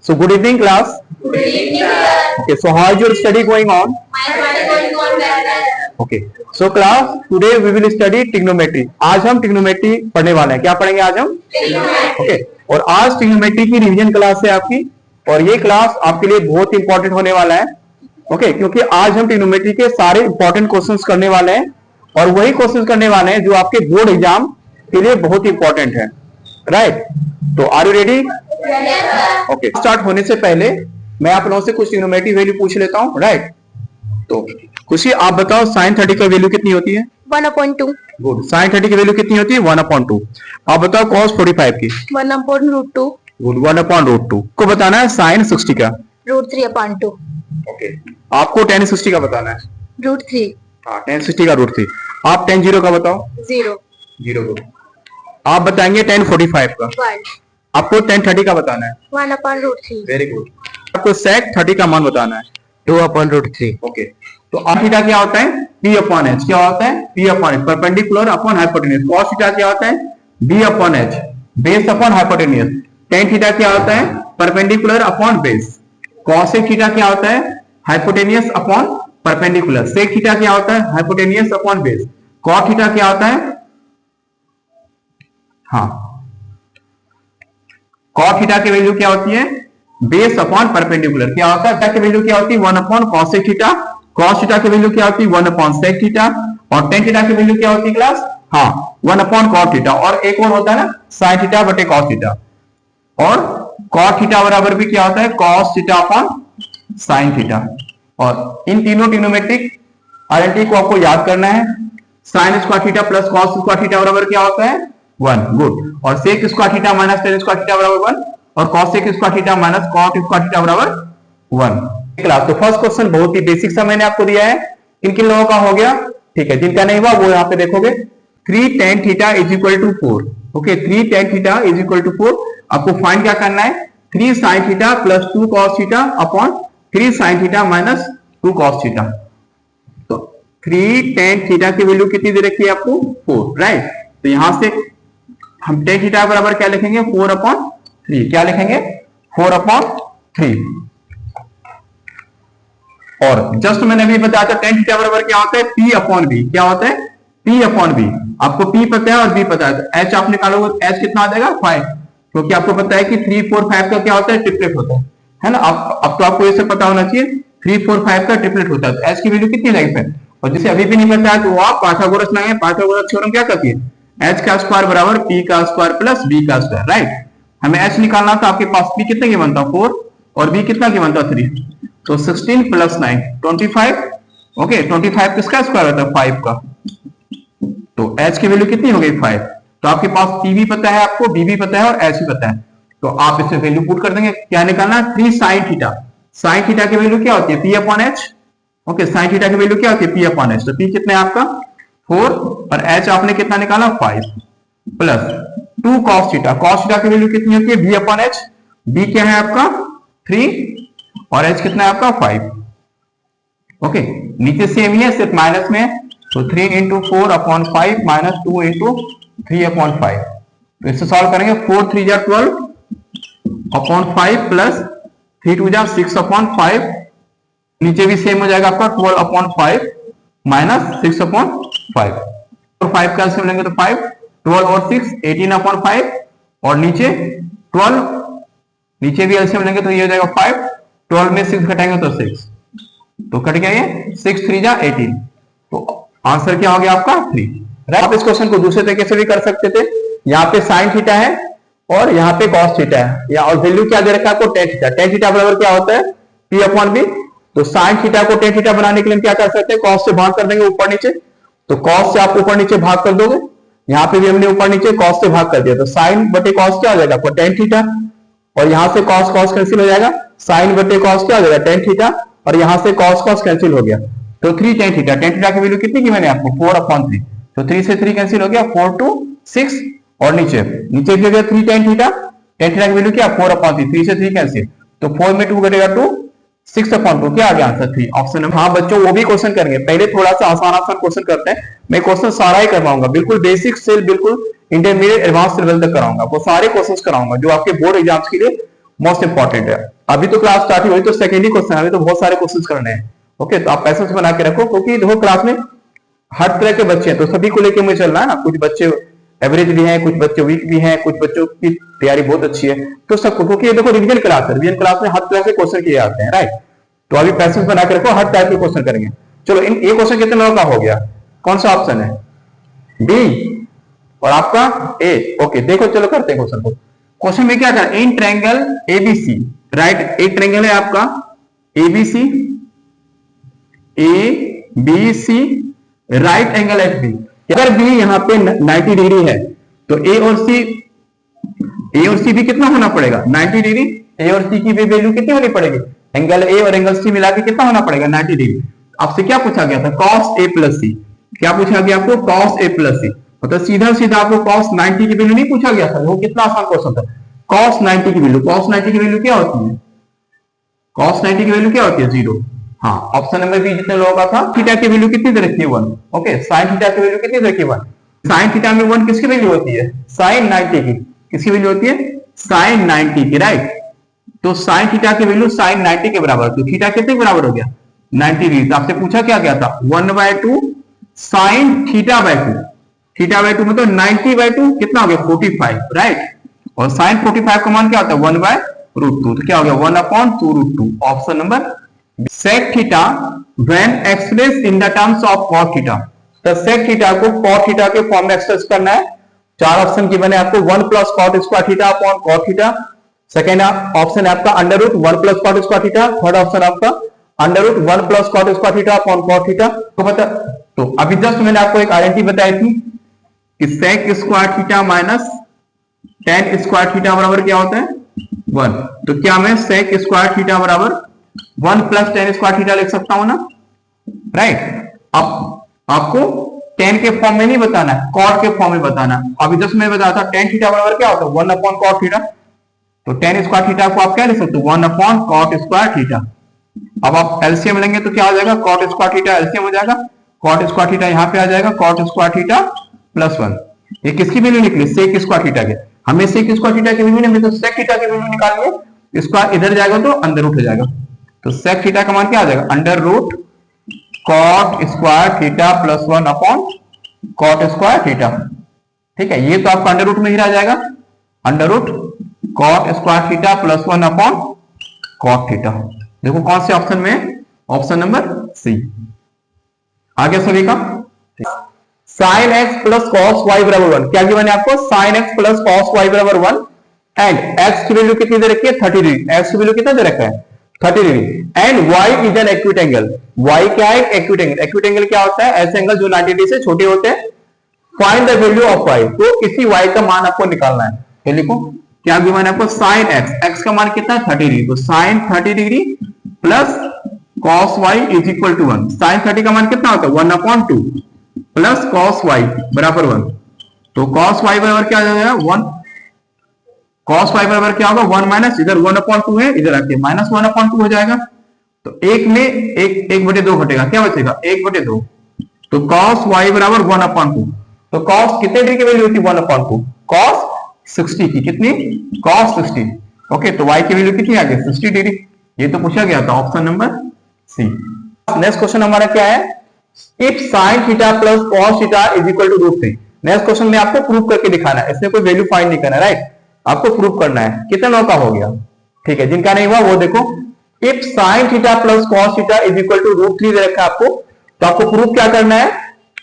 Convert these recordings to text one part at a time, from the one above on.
So good evening, class. Good evening, sir. Okay, so how is your study going on? My study going on well. Okay, so class, today we will study trigonometry. आज हम trigonometry पढ़ने वाले हैं. क्या पढ़ेंगे आज हम? Trigonometry. Okay, और आज trigonometry की रिवीजन क्लास है आपकी, और ये क्लास आपके लिए बहुत इंपॉर्टेंट होने वाला है. ओके, क्योंकि आज हम trigonometry के सारे इंपॉर्टेंट क्वेश्चंस करने वाले हैं, और वही क्वेश्चंस करने वाले हैं जो आपके बोर्ड एग्जाम के लिए बहुत इंपॉर्टेंट है. राइट? तो are you ready? Okay, start होने से पहले मैं आप लोगों से कुछ ट्रिग्नोमेट्री वैल्यू पूछ लेता हूं. राइट? तो खुशी, आप बताओ sin 30 की वैल्यू कितनी होती है? 1/2. गुड. sin 30 की वैल्यू कितनी होती है? 1/2. आप बताओ cos 45 की? 1/√2. गुड. 1/√2. को बताना है sin 60 का? √3/2. ओके. आपको tan 60 का बताना है? √3. हाँ, tan 60 का √3. आप tan 0 का बताओ? 0. 0. आप बताएंगे tan 45 का? 1. आपको tan 30 का बताना है? 1/√3. Very good. आपको sec 30 का मान बताना है? 2/√3. ओके. तो r थीटा क्या होता है? p/h. क्या होता है? p/h. Perpendicular upon hypotenuse. cos theta क्या होता है? b/h. Base upon hypotenuse. tan theta क्या होता है? Perpendicular upon base. cosec theta क्या होता है? Hypotenuse upon perpendicular. sec theta क्या होता है? Hypotenuse upon base. cot theta क्या होता है? हाँ, cot थीटा की वैल्यू क्या होती है? Base upon perpendicular. क्या होता है? की वैल्यू क्या होती है? 1/cosec theta. cos थीटा की वैल्यू क्या होती है? 1/sec theta. और tan थीटा की वैल्यू क्या होती है क्लास? हाँ, 1/cot थीटा. और एक और होता है ना, sin थीटा बटे cos थीटा. और cot थीटा बराबर भी क्या होता है? cos theta upon sin theta. और इन तीनों ट्रिग्नोमेट्रिक आइडेंटिटी को आपको याद करना है. sin square theta plus cos square theta बराबर क्या होता है? 1. गुड. और sec square theta minus tan square theta बराबर 1. और cosec square theta minus cot square theta बराबर 1. क्लास, तो फर्स्ट क्वेश्चन बहुत ही बेसिक सा मैंने आपको दिया है. किन किन लोगों का हो गया? ठीक है. जिनका नहीं हुआ वो यहाँ पे देखोगे. 3 tan theta is equal to 4. ओके, 3 tan theta is equal to 4. आपको फाइंड क्या करना है? 3 sin theta plus 2 cos theta upon 3 sin theta minus 2 cos theta. तो 3 tan थीटा की वैल्यू कितनी दे रखी है आपको? 4. राइट? तो यहां से हम tan थीटा बराबर क्या लिखेंगे? 4/3. क्या लिखेंगे? 4/3. और जस्ट मैंने अभी बताया था tan थीटा बराबर क्या होता है? p/b. क्या होता है? p/b. आपको p पता है और b पता है, तो h आप निकालोगे, h कितना आ जाएगा? 5. क्योंकि आपको पता है कि 3, 4, 5 का क्या होता है? ट्रिपलेट होता है ना. अब तो आपको ये सब पता होना चाहिए. 3, 4, 5 का ट्रिपलेट होता है, तो h की वैल्यू कितनी लगेगी फिर? और जिसे अभी भी नहीं पता है तो आप पाइथागोरस लगाएं. पाइथागोरस थ्योरम क्या कहती है? h का स्क्वायर बराबर p का स्क्वायर प्लस b का स्क्वायर. राइट? हमें h निकालना था. आपके पास p कितने की बनता? 4. और b कितना की बनता? 3. तो 16 प्लस 9 25. ओके, 25 किसका स्क्वायर होता है? 5 का. तो h की वैल्यू कितनी हो गई? 5. तो आपके पास p भी पता है, आपको b भी पता है और h भी पता है. तो आप इसमें वैल्यू पुट कर देंगे. क्या निकालना? 3 sin थीटा. sin थीटा की वैल्यू क्या होती है? p/h. ओके, sin थीटा की वैल्यू क्या होती है? p/h. तो p कितना है आपका? 4. और h आपने कितना निकाला? 5. Plus 2 cos theta. cos theta की वैल्यू कितनी होती है? b/h. b क्या है आपका? 3. और h कितना है आपका? 5. ओके, नीचे सेम ही है, सिर्फ माइनस में है. तो 3 × 4/5 माइनस 2 × 3/5. तो इससे सॉल्व करेंगे. 4 3 जा 12/5 प्लस 3 2 जा 6/5. नीचे भी सेम हो जाएगा आपका 12/5 माइनस 6/5. और 5 का एलसीएम लेंगे तो 5. 12 और 6 18/5. और नीचे 12, नीचे भी एलसीएम लेंगे तो ये हो जाएगा 5. 12 में 6 घटाएंगे तो 6. तो कट गया ये. 6 3 जा 18. तो आंसर क्या हो गया आपका? 3. आप इस क्वेश्चन को दूसरे तरीके से भी कर सकते थे. यहाँ पे sin थीटा है और यहाँ पे cos थीटा है. या और वैल्यू क्या दे रखा है आपको? tan theta. tan थीटा बराबर क्या होता है? p/b. तो sin थीटा को tan थीटा बनाने के लिए हम क्या कर सकते हैं? cos से भाग कर देंगे ऊपर नीचे. तो cos से आप ऊपर नीचे भाग कर दोगे. यहाँ पे भी हमने ऊपर नीचे cos से भाग कर दिया. तो sin बटे cos क्या हो जाएगा आपको? tan theta. और यहां से cos कैंसिल हो जाएगा. sin बटे cos क्या हो जाएगा? tan theta. और यहां से cos कैंसिल हो गया. तो 3 tan थीटा. tan थीटा की वैल्यू कितनी की मैंने आपको? 4/3. तो 3 से 3 कैंसिल हो गया. 4 2 6. और नीचे भी हो गया 3 tan थीटा. tan थीटा की वैल्यू क्या? 4/3. 3 से 3 कैंसिल. तो 4 में 2 घटेगा 2. 6/2. क्या आ गया आंसर? 3. Option number. हाँ बच्चों, वो भी क्वेश्चन करेंगे. पहले थोड़ा सा आसान क्वेश्चन करते हैं. मैं क्वेश्चन सारा ही करवाऊंगा, बिल्कुल बेसिक से बिल्कुल इंटरमीडिएट एडवांस लेवल तक कराऊंगा. वो सारे क्वेश्चंस कराऊंगा जो आपके बोर्ड एग्जाम्स के लिए मोस्ट इंपॉर्टेंट है। अभी तो क्लास स्टार्ट हुई तो सेकेंड ही क्वेश्चन, अभी तो बहुत सारे क्वेश्चन करने हैं। ओके, तो आप पैसेज बना के रखो, क्योंकि देखो क्लास में हर तरह के बच्चे हैं, तो सभी को लेके मुझे चलना है ना। कुछ बच्चे एवरेज भी हैं, कुछ बच्चे वीक भी हैं, कुछ बच्चों की तैयारी बहुत अच्छी है, तो सबको, क्योंकि ये देखो रिवीजन क्लास है, रिवीजन क्लास में हर तरह के क्वेश्चन किए जाते हैं, राइट। तो अभी पैसेज बना के रखो, हर टाइप के क्वेश्चन करेंगे। चलो, इन ये क्वेश्चन कितने लोगों का हो गया? कौन सा ऑप्शन है? डी। और आपका ए। ओके, देखो चलो करते हैं क्वेश्चन को। क्वेश्चन में क्या था? इन ट्रायंगल एबीसी, राइट, एक ट्रायंगल है आपका ABC, A B C, right angle at B. अगर बी यहां पे 90 डिग्री है तो ए और सी भी कितना होना पड़ेगा? 90 डिग्री। ए और सी की भी वैल्यू कितनी होनी पड़ेगी? एंगल ए और एंगल सी मिला के कितना होना पड़ेगा? 90 डिग्री। आपसे क्या पूछा गया था? cos a प्लस सी। क्या पूछा गया आपको? cos a प्लस सी। मतलब सीधा सीधा आपको cos 90 की वैल्यू नहीं पूछा गया था, वो कितना आसान क्वेश्चन था। cos 90 की वैल्यू, cos 90 की वैल्यू क्या होती है? cos 90 की वैल्यू क्या होती है? 0। हाँ, ऑप्शन नंबर बी जितने लोगों का था। थीटा की वैल्यू कितनी दे रखी है? 1। ओके, sin थीटा की वैल्यू कितनी दे रखी है? 1। sin थीटा में 1 किसकी वैल्यू होती है? sin 90 की। किसकी वैल्यू होती है? sin 90 की, राइट। तो sin थीटा की वैल्यू sin 90 के बराबर, तो थीटा कितने के बराबर हो गया? 90 डिग्री। तो आपसे पूछा क्या गया था? 1/2 sin theta by 2। Theta by 2 मतलब 90/2 कितना हो गया? 45, राइट। और sin 45 का मान क्या होता है? 1/√2। तो क्या हो गया? 1/2√2। Option number sec theta when expressed in the terms of cot theta. तो sec थीटा को cot थीटा के फॉर्म में एक्सप्रेस करना है। चार ऑप्शन की बने आपको, 1 plus cot square theta upon cot theta. Second option है आपका √1 plus cot square theta. Third option आपका √1 plus cot square theta upon cot theta. तो बता, तो अभी जस्ट मैंने आपको एक आइडेंटिटी बताई थी कि sec square theta minus tan square theta बराबर क्या होता है? 1। तो क्या मैं sec स्क्वायर थीटा बराबर 1 प्लस tan स्क्वायर थीटा लिख सकता हूं ना, राइट। अब आपको tan के फॉर्म में नहीं बताना है, cot के फॉर्म में बताना है। अभी जस्ट मैं बताया था tan थीटा बराबर क्या होता है? 1 अपॉन cot थीटा। तो tan स्क्वायर थीटा को आप क्या लिख सकते हो? 1 अपॉन cot स्क्वायर थीटा। अब आप एलसीएम लेंगे तो क्या हो जाएगा? cot स्क्वायर थीटा एलसीएम हो जाएगा। cot स्क्वायर थीटा यहां पे आ जाएगा, cot स्क्वायर थीटा प्लस 1। ये किसकी वैल्यू निकली? sec स्क्वायर थीटा के। हमें sec स्क्वायर थीटा की वैल्यू नहीं, हमें तो sec थीटा की वैल्यू निकालनी है। स्क्वायर इधर जाएगा तो अंदर रूट हो जाएगा। तो sec थीटा का मान क्या आ जाएगा? √ cot square theta plus 1 upon cot square theta. ठीक है, ये तो आपका √ में ही रह जाएगा, √ cot square theta plus 1 upon cot theta. देखो कौन से ऑप्शन में? Option number C. आगे सभी का sin x plus cos y बराबर 1। क्या गिवन है आपको? sin x plus cos y बराबर 1 एंड x की वैल्यू कितनी दे रखी है? 30 डिग्री। x की वैल्यू कितना दे रखा है? 30 degree. And y is an acute angle. y क्या है? Acute angle. एक्यूट एंगल क्या होता है? ऐसे एंगल जो 90 डिग्री से छोटे होते हैं। Find the value of y। तो इसी y का मान आपको निकालना है। ये लिखो, क्या गिवन है आपको? sin x, x का मान कितना है? 30 डिग्री। तो sin 30 degree plus cos y is equal to 1। sin 30 का मान कितना होता है? 1/2 प्लस cos y बराबर 1। तो cos y बराबर क्या आ जाएगा? 1। cos y बराबर क्या होगा? 1 माइनस, इधर 1/2 है, इधर आके माइनस 1/2 हो जाएगा। तो एक में 1/2 घटेगा, क्या बचेगा? 1/2। तो cos y बराबर 1/2। तो cos कितने डिग्री की वैल्यू होती है? 1/2। cos 60 की, कितनी? cos 60। ओके, तो y की वैल्यू कितनी आ गई? 60 डिग्री। ये तो पूछा गया था, option number C. Next question हमारा क्या है? If sin theta plus cos theta is equal to √3। Next question में आपको प्रूव करके दिखाना है, इसमें कोई वैल्यू फाइंड नहीं करना है, राइट। आपको प्रूव करना है। कितने लोगों का हो गया? ठीक है, जिनका नहीं हुआ वो देखो। If sin theta plus cos theta is equal to √3 दे रखा है आपको, तो आपको प्रूव क्या करना है?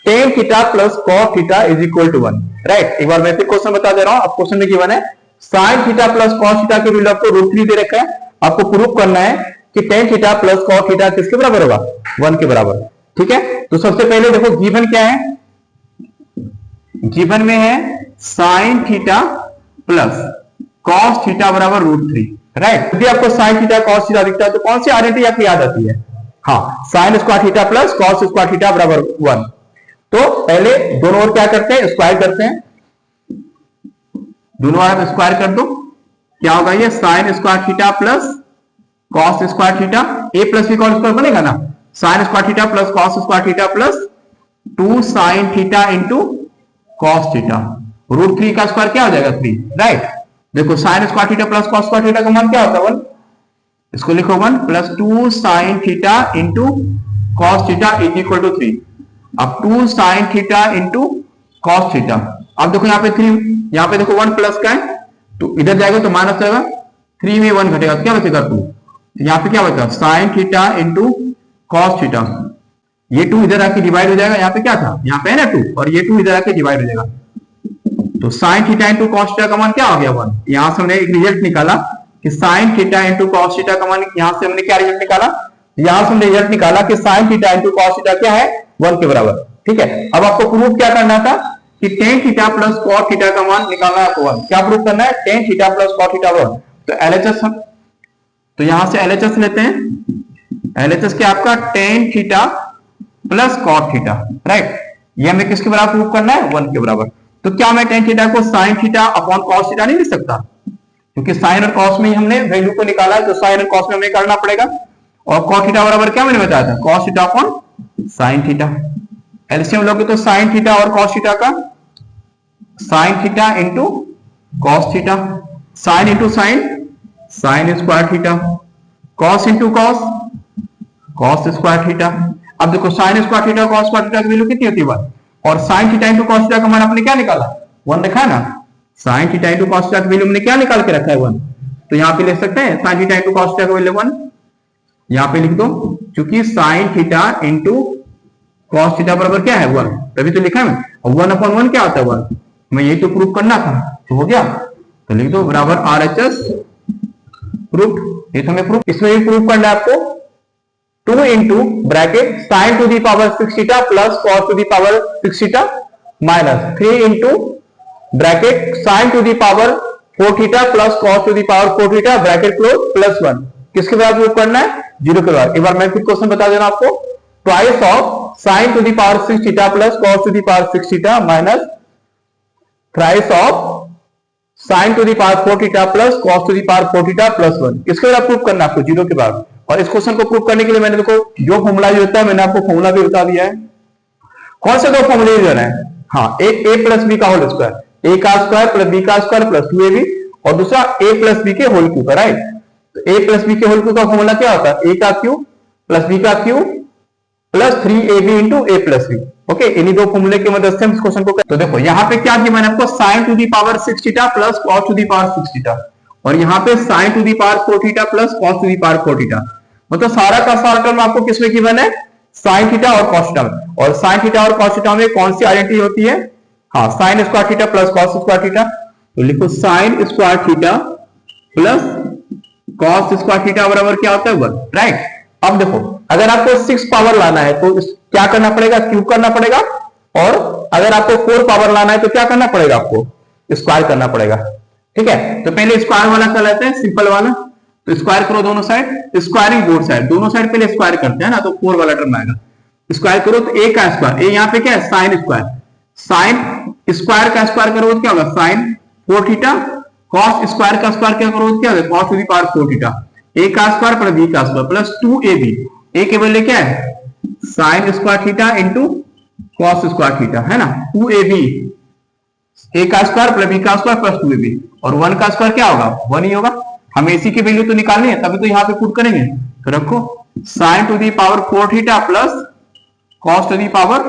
tan theta plus cos theta is equal to 1, right. एक बार मैं फिर क्वेश्चन बता दे रहा हूं। अब क्वेश्चन में गिवन है sin theta plus cos theta की वैल्यू आपको √3 दे रखा है। आपको प्रूव करना है कि tan theta plus cos theta किसके बराबर होगा? 1 के बराबर। ठीक है, तो सबसे पहले देखो गिवन क्या है? गिवन में है sin theta plus cos theta बराबर √3, राइट। यदि आपको sin थीटा cos थीटा दिखता है तो कौन सी आइडेंटिटी आपकी याद आती है? हाँ, sin square theta plus cos square theta बराबर 1। तो पहले दोनों ओर क्या करते हैं? स्क्वायर करते हैं। दोनों ओर स्क्वायर कर दो, क्या होगा? ये sin square theta plus cos square theta, a plus b का स्क्वायर बनेगा ना। sin square theta plus cos square theta plus 2 sin theta into cos theta. √3 का स्क्वायर क्या हो जाएगा? 3, राइट। देखो sine square theta plus cos square theta का मान क्या होता है 1, इसको लिखो 1 plus 2 sine theta into cos theta is equal to 3। अब 2 sine theta into cos theta, अब देखो यहाँ पे 3, यहाँ पे देखो 1 प्लस का है तो इधर जाएगा तो माइनस जाएगा, 3 में 1 घटेगा तो क्या बचेगा 2, तो यहाँ पे क्या बचा sign theta into cos theta, ये 2 इधर आके डिवाइड हो जाएगा, यहाँ पे क्या था यहाँ पे है ना 2 और ये 2 इधर आके डिवाइड हो जाएगा, तो sign theta into cos theta का मान क्या हो गया 1। यहां से हमने एक रिजल्ट निकाला कि sign theta into cos theta का मान, यहां से हमने क्या रिजल्ट निकाला, यहां से हमने रिजल्ट निकाला कि sign theta into cos theta क्या है 1 के बराबर। ठीक है, अब आपको प्रूफ क्या करना था कि ten theta plus cos theta का मान निकालना है आपको 1। क्या प्रूफ करना है, tan theta plus cos theta 1, तो एलएचएस, तो यहां से एलएचएस लेते हैं, एलएचएस क्या आपका tan theta plus cos theta, right, ये हमें किसके बराबर प्रूफ करना है 1 के बराबर। तो क्या मैं टेन थीटा को sign theta upon cos theta नहीं लिख सकता, क्योंकि साइन और कॉस में ही हमने वैल्यू को निकाला है, तो साइन और कॉस में हमें करना पड़ेगा, और कॉस थीटा बराबर क्या मैंने बताया था cos theta upon sine theta, LCM लोगे तो साइन थीटा और कॉस थीटा का sign theta into cos theta, sign into sine sine square theta, cos into cos cos square theta. अब देखो sine square theta cos square theta की value कितनी होती है 1, और sine theta into cos theta का मान आपने क्या निकाला 1 रखा है ना, sign theta into cos theta की वैल्यू हमने क्या निकाल के रखा है 1, तो यहाँ पे लिख सकते हैं sign theta into cos theta की वैल्यू 1, यहाँ पे लिख दो, क्योंकि sign theta into cos theta बराबर क्या है 1, तभी तो लिखा है, और 1/1 क्या होता है 1, मैं यही तो प्रूफ करना था, तो हो गया, तो लिख दो बराबर आरएचएस प्रूफ। ये तो हमें प्रूफ, इसमें भी प्रूफ करना है आपको 2 into bracket sine to the power 6 theta plus cos to the power 6 theta minus 3 into bracket sine to the power 4 theta plus cos to the power 4 theta bracket close plus 1, किसके बाद proof करना है 0 के बाद। एक बार मैं फिर क्वेश्चन बता देना आपको, twice of sine to the power 6 theta plus cos to the power 6 theta minus thrice of sine to the power 4 theta plus cos to the power 4 theta plus 1, किसके बाद प्रूफ करना है आपको 0 के बाद। और इस क्वेश्चन को प्रूव करने के लिए मैंने देखो जो फॉर्मूला जो होता है मैंने आपको फॉर्मूला भी बता दिया है, कौन से 2 फॉर्मूले यूज है, हाँ, एक a प्लस बी का होल स्क्वायर, a का स्क्वायर प्लस b का स्क्वायर प्लस 2ab, और दूसरा a प्लस बी के होल क्यूब, राइट, तो a प्लस बी के होल क्यूब का फॉर्मूला क्या होता है a का क्यूब प्लस b का cube plus 3ab into a plus b। Okay, इन्हीं 2 फॉर्मूले की मदद से हम इस क्वेश्चन को तो देखो यहाँ पे क्या किया मैंने आपको sine to the power 6 theta plus cos to the power 6 theta, और यहाँ पे sine to the power 4 theta plus cos to the power 4 theta, मतलब सारा का सारा टर्म आपको किसमें गिवन है साइन थीटा और कॉस थीटा में, और साइन थीटा और कॉस थीटा में कौन सी आइडेंटिटी होती है, हाँ, sine square theta plus cos square theta, तो लिखो sine square theta plus cos square theta बराबर क्या होता है 1, राइट। अब देखो अगर आपको 6 पावर लाना है तो क्या करना पड़ेगा, क्यूब करना पड़ेगा, और अगर आपको 4 पावर लाना है तो क्या करना पड़ेगा, आपको स्क्वायर करना पड़ेगा। ठीक है, तो पहले स्क्वायर वाला कर लेते हैं, सिंपल वाला, तो स्क्वायर करो दोनों साइड, स्क्वायरिंग बोथ साइड, दोनों साइड पहले स्क्वायर करते हैं ना, तो 4 वाला टर्म आएगा, स्क्वायर करो तो a का स्क्वायर, a यहाँ पे क्या है साइन स्क्वायर, साइन स्क्वायर का स्क्वायर करो तो क्या होगा साइन 4 थीटा, कॉस स्क्वायर का स्क्वायर क्या करो तो क्या होगा cos to the power 4 theta, a का स्क्वायर प्लस b का स्क्वायर प्लस 2ab, a के वैल्यू क्या है sine square theta into cos square theta, है ना, 2ab, a का स्क्वायर प्लस b का स्क्वायर प्लस 2ab, और 1 का स्क्वायर क्या होगा 1 ही होगा, हमें इसी की वैल्यू तो निकालनी है तभी तो यहाँ पे पुट करेंगे, तो रखो sine to the power 4 theta plus cos to the power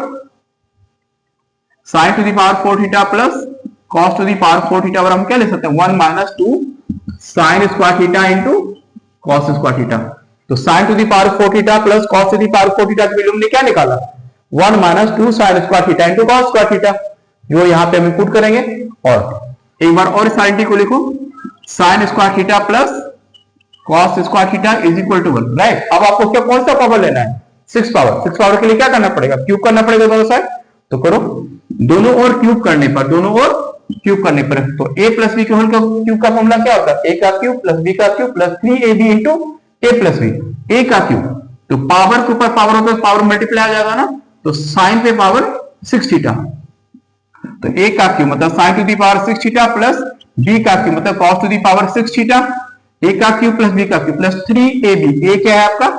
sine to the power 4 theta plus cos to the power 4 theta, हम क्या ले सकते हैं 1 minus 2 sine square theta into cos square theta, तो sine to the power 4 theta plus cos to the power 4 theta की value हमने क्या निकाला 1 minus 2 sine square theta into cos square theta, जो यहाँ पे हम पुट करेंगे। और एक बार और इस आइडेंटिटी को लिखो sine square theta plus cos square theta is equal to 1, right. अब आपको क्या कौन सा पावर लेना है 6 पावर, 6 पावर के लिए क्या करना पड़ेगा क्यूब करना पड़ेगा दोनों साइड, तो करो दोनों ओर क्यूब करने पर, दोनों ओर क्यूब करने पर, तो a प्लस बी के होल का क्यूब का फॉर्मूला क्या होता है a का क्यूब प्लस b का cube plus 3ab into a plus b, a का क्यूब, तो पावर के ऊपर पावर होता है पावर मल्टीप्लाई आ जाएगा ना, तो साइन पे पावर 6 थीटा, तो a का क्यूब मतलब sine to the power 6 theta plus b का क्यूब मतलब cos to the power 6 theta, a का क्यूब प्लस b का क्यूब प्लस 3ab, a क्या है आपका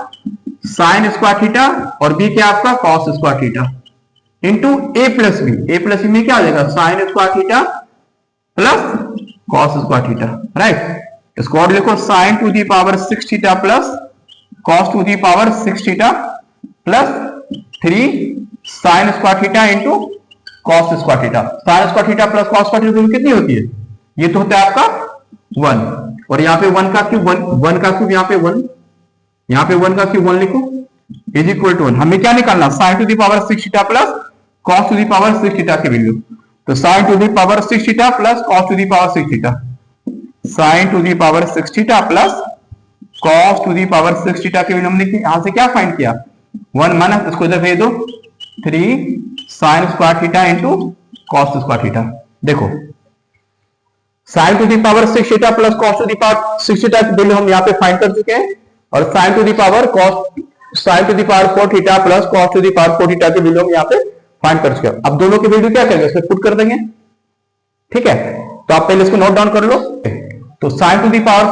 साइन स्क्वायर थीटा और b क्या है आपका cos square theta into a plus b में क्या आ जाएगा sine square theta plus cos square theta, right. इसको और लिखो sine to the power 6 theta plus cos to the power 6 theta plus 3 sine square theta into cos square theta. Sine square theta plus cos square theta कितनी होती है? ये तो होता है आपका 1, और यहाँ पे 1 का क्यूब 1 का क्यूब यहाँ पे 1, यहाँ पे 1 का क्यूब 1 लिखो इज इक्वल टू 1। हमें क्या निकालना? Sine to the power 6 theta plus cos to the power 6 theta की वैल्यू। तो sine to the power 6 theta plus cos to the power 6 theta, sine to the power 6 theta plus cos to the power 6 theta की value हमने यहां से क्या find किया? 1 minus, इसको इधर भेज दो 3 sine square theta into cos square theta. देखो sine to the power 6 theta plus cos to the power 6 theta की वैल्यू हम यहाँ पे फाइंड कर चुके हैं, और sine to the power 4 theta plus cos to the power 4 theta की वैल्यू हम यहाँ पे फाइंड कर चुके हैं। अब दोनों की वैल्यू क्या करेंगे? इसमें पुट कर देंगे, ठीक है। तो आप पहले इसको नोट डाउन कर लो। तो sine to the power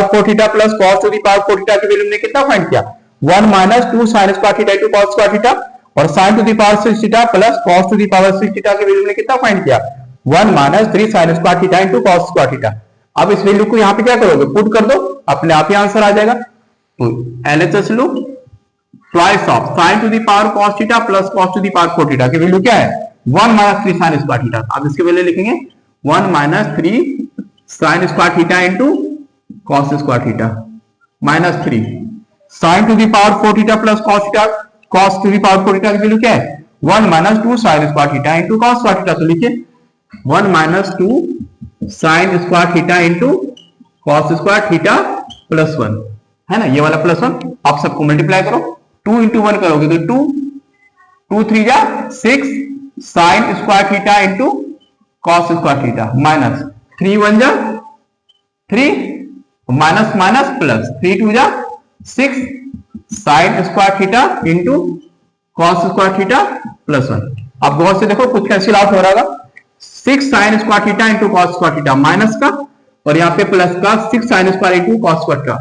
4 theta plus cos to the power 4 theta की वैल्यू हमने कितना फाइंड किया? 1 minus 2 sine square theta into cos square theta, और sine to the power 6 theta plus cos to the power 6 theta की value हमने कितना find किया? 1 minus 3 sine square theta into cos square theta. अब इस वैल्यू को यहाँ पे क्या करोगे? पुट कर दो, अपने आप ही आंसर आ जाएगा। तो LHS लो, twice of sine to the power cos theta plus cos to the power 4 theta की वैल्यू क्या है? 1 माइनस 3 साइन स्क्वायर थीटा। अब इसके वैल्यू लिखेंगे 1 minus 3 sine square theta into cos square theta minus 3 sine to the power 4 theta plus cos to the power 4 theta की value क्या है? 1 minus 2 sine square theta into cos square theta. तो लिखिए 1 minus 2 sine square theta into cos square theta plus 1, है ना, ये वाला plus 1। आप सबको मल्टीप्लाई करो, 2 इंटू 1 करोगे तो 2 3 जा 6 sign square theta into cos square theta minus 3 1 जा 3 माइनस माइनस प्लस 3 2 जा 6 sign square theta into cos square theta plus 1। अब बहुत से देखो कुछ कैंसिल आउट हो रहा होगा, 6 sign square theta into cos square theta minus का, और यहाँ पे प्लस का 6 sine square into cos square का।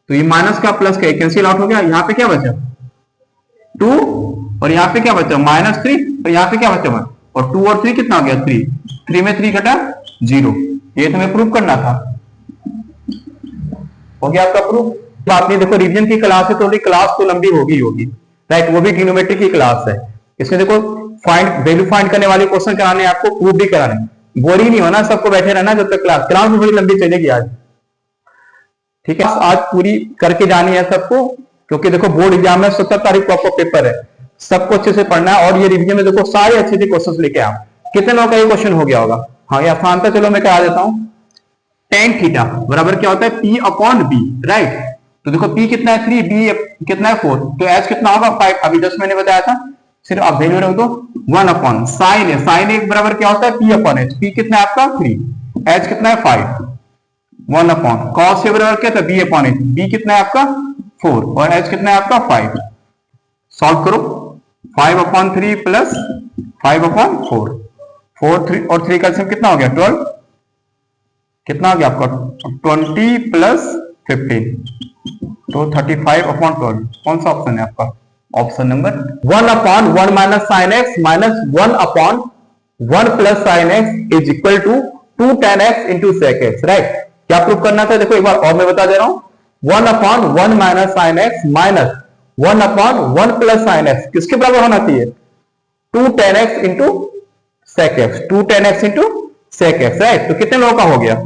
तो ये माइनस का प्लस का कैंसिल आउट हो गया। यहाँ पे क्या बचा? 2, और यहाँ पे क्या बचा? माइनस 3, और यहाँ पे क्या बचा? 1, और 2 और 3 कितना हो गया? 3 में 3 घटा 0। ये तो हमें प्रूव करना था। हो गया आपका प्रूफ। आपने देखो रिवीजन की क्लास है, तो क्लास तो लंबी होगी, राइट, वो भी ट्रिग्नोमेट्री की क्लास है। इसमें देखो वैल्यू फाइंड करने वाले क्वेश्चन कराने, आपको प्रूफ भी कराने। बोरिंग नहीं होना, सबको बैठे रहना जब तक क्लास भी बड़ी लंबी चलेगी आज, ठीक है। आज पूरी करके जानी है सबको, क्योंकि देखो बोर्ड एग्जाम में 17 तारीख को आपको पेपर है, सबको अच्छे से पढ़ना है। और ये रिवीजन में देखो सारे अच्छे से क्वेश्चन लेके आओ। कितने लोगों का ये क्वेश्चन हो गया होगा? हाँ, ये आसान था। चलो मैं करा देता हूं। tan थीटा बराबर क्या होता है? P upon b, right. तो देखो P कितना है? 3, B कितना है? 4, तो H कितना होगा? 5। अभी जस्ट मैंने बताया था, सिर्फ आप वैल्यू रख दो 1 अपॉन साइन है। साइन एक बराबर क्या होता है? P upon H। P कितना है आपका? 3, H कितना है? 5, 1 अपॉन कॉस के बराबर क्या था? B upon H। B कितना है आपका? 4, और H कितना है आपका? 5। सॉल्व करो, 5 अपॉन 3 प्लस 5 अपॉन 4, 4 3 और 3 का एलसीएम कितना हो गया? 12। कितना हो गया आपका? 20 प्लस 15, तो 35 अपॉन 12। कौन सा ऑप्शन है आपका? Option number 1 upon 1 minus sine x minus 1 upon 1 plus sine x is equal to 2 tan x into sec x, right. क्या प्रूव करना था? देखो एक बार और मैं बता दे रहा हूं। 1 upon 1 minus sine x minus 1 upon 1 plus sine x किसके बराबर होना चाहिए? 2 tan x into sec x, 2 tan x into sec x, right. तो कितने लोगों का हो गया?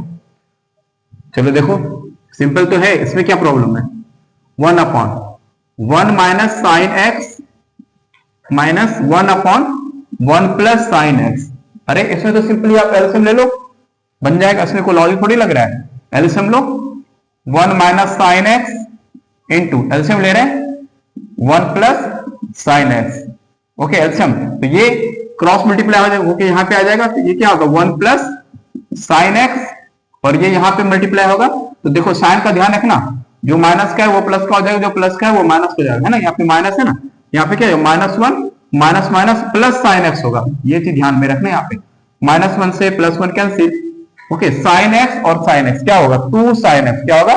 चलो देखो सिंपल तो है, इसमें क्या प्रॉब्लम है? 1 upon 1 minus sine x minus 1 upon 1 plus sine x. अरे इसमें तो सिंपली आप एलसीएम ले लो, बन जाएगा। इसमें कोई लॉजिक थोड़ी लग रहा है। एलसीएम लो, 1 minus sine x into LCM ले रहे हैं 1 plus sine x. Okay, LCM तो ये क्रॉस मल्टीप्लाई हो जाएगा, ओके यहाँ पे आ जाएगा। तो ये क्या होगा? 1 प्लस साइन एक्स, और ये यहाँ पे मल्टीप्लाई होगा। तो देखो साइन का ध्यान रखना, जो माइनस का है वो प्लस का हो जाएगा, जो प्लस का है वो माइनस हो जाएगा, है ना। यहाँ पे माइनस है ना, यहाँ पे क्या है? -1 minus minus plus sine x होगा। ये चीज ध्यान में रखना। यहाँ पे -1 से +1 कैंसिल। ओके, साइन एक्स और साइन एक्स क्या होगा? 2 साइन एक्स। क्या होगा?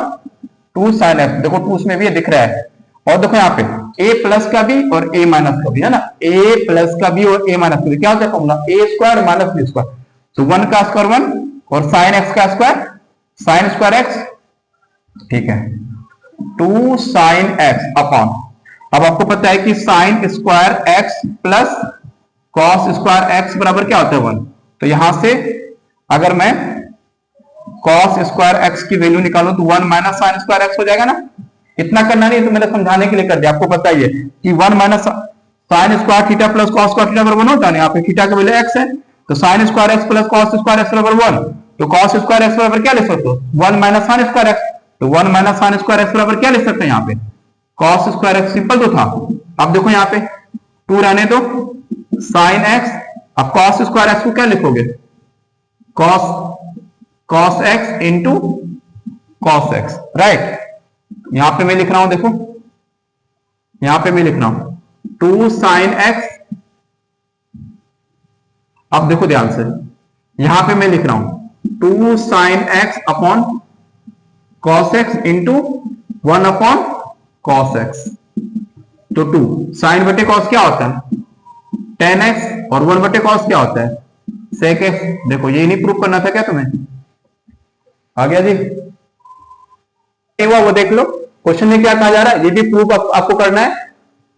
2 साइन एक्स। देखो 2 उसमें भी दिख रहा है। और देखो यहाँ पे a प्लस का भी और a माइनस का भी, है ना। a प्लस का भी और a माइनस का भी क्या होता है formula? a square minus b square. तो 1 का स्क्वायर 1 और साइन एक्स का स्क्वायर, साइन स्क्वायर एक्स, ठीक है, 2 साइन एक्स अपॉन, अब आपको पता है कि sine square x plus cos square x बराबर क्या होता है 1। तो यहां से अगर मैं कॉस स्क्वायर एक्स की वैल्यू निकालूं तो 1 माइनस साइन स्क्वायर एक्स हो जाएगा ना। इतना करना नहीं, तो मैंने समझाने के लिए कर दिया। आपको पता ही है कि 1 minus sine square theta plus cos square theta बराबर 1 होता है। यहाँ पे थीटा का वैल्यू एक्स है, तो sine square x plus cos square x बराबर 1, तो कॉस स्क्वायर एक्स बराबर क्या ले सकते हो 1 माइनस साइन स्क्वायर एक्स, तो 1 माइनस साइन स्क्वायर एक्स बराबर क्या ले सकते हैं यहाँ पे कॉस स्क्वायर एक्स, सिंपल तो था। अब देखो यहाँ पे 2 रहने दो, साइन एक्स, अब कॉस स्क्वायर एक्स को क्या लिखोगे cos x into cos x, right. यहां पे मैं लिख रहा हूं, देखो यहां पे मैं लिख रहा हूं 2 साइन एक्स, अब देखो ध्यान से, यहां पे मैं लिख रहा हूं 2 sine x upon cos x into 1 upon cos x. तो 2 साइन बटे कॉस क्या होता है 10x और 1 बटे कॉस क्या होता है sec x। देखो ये नहीं प्रूव करना था क्या तुम्हें, आ गया जी, हुआ वो देख लो। क्वेश्चन में क्या कहा जा रहा है, ये भी प्रूफ आपको करना है।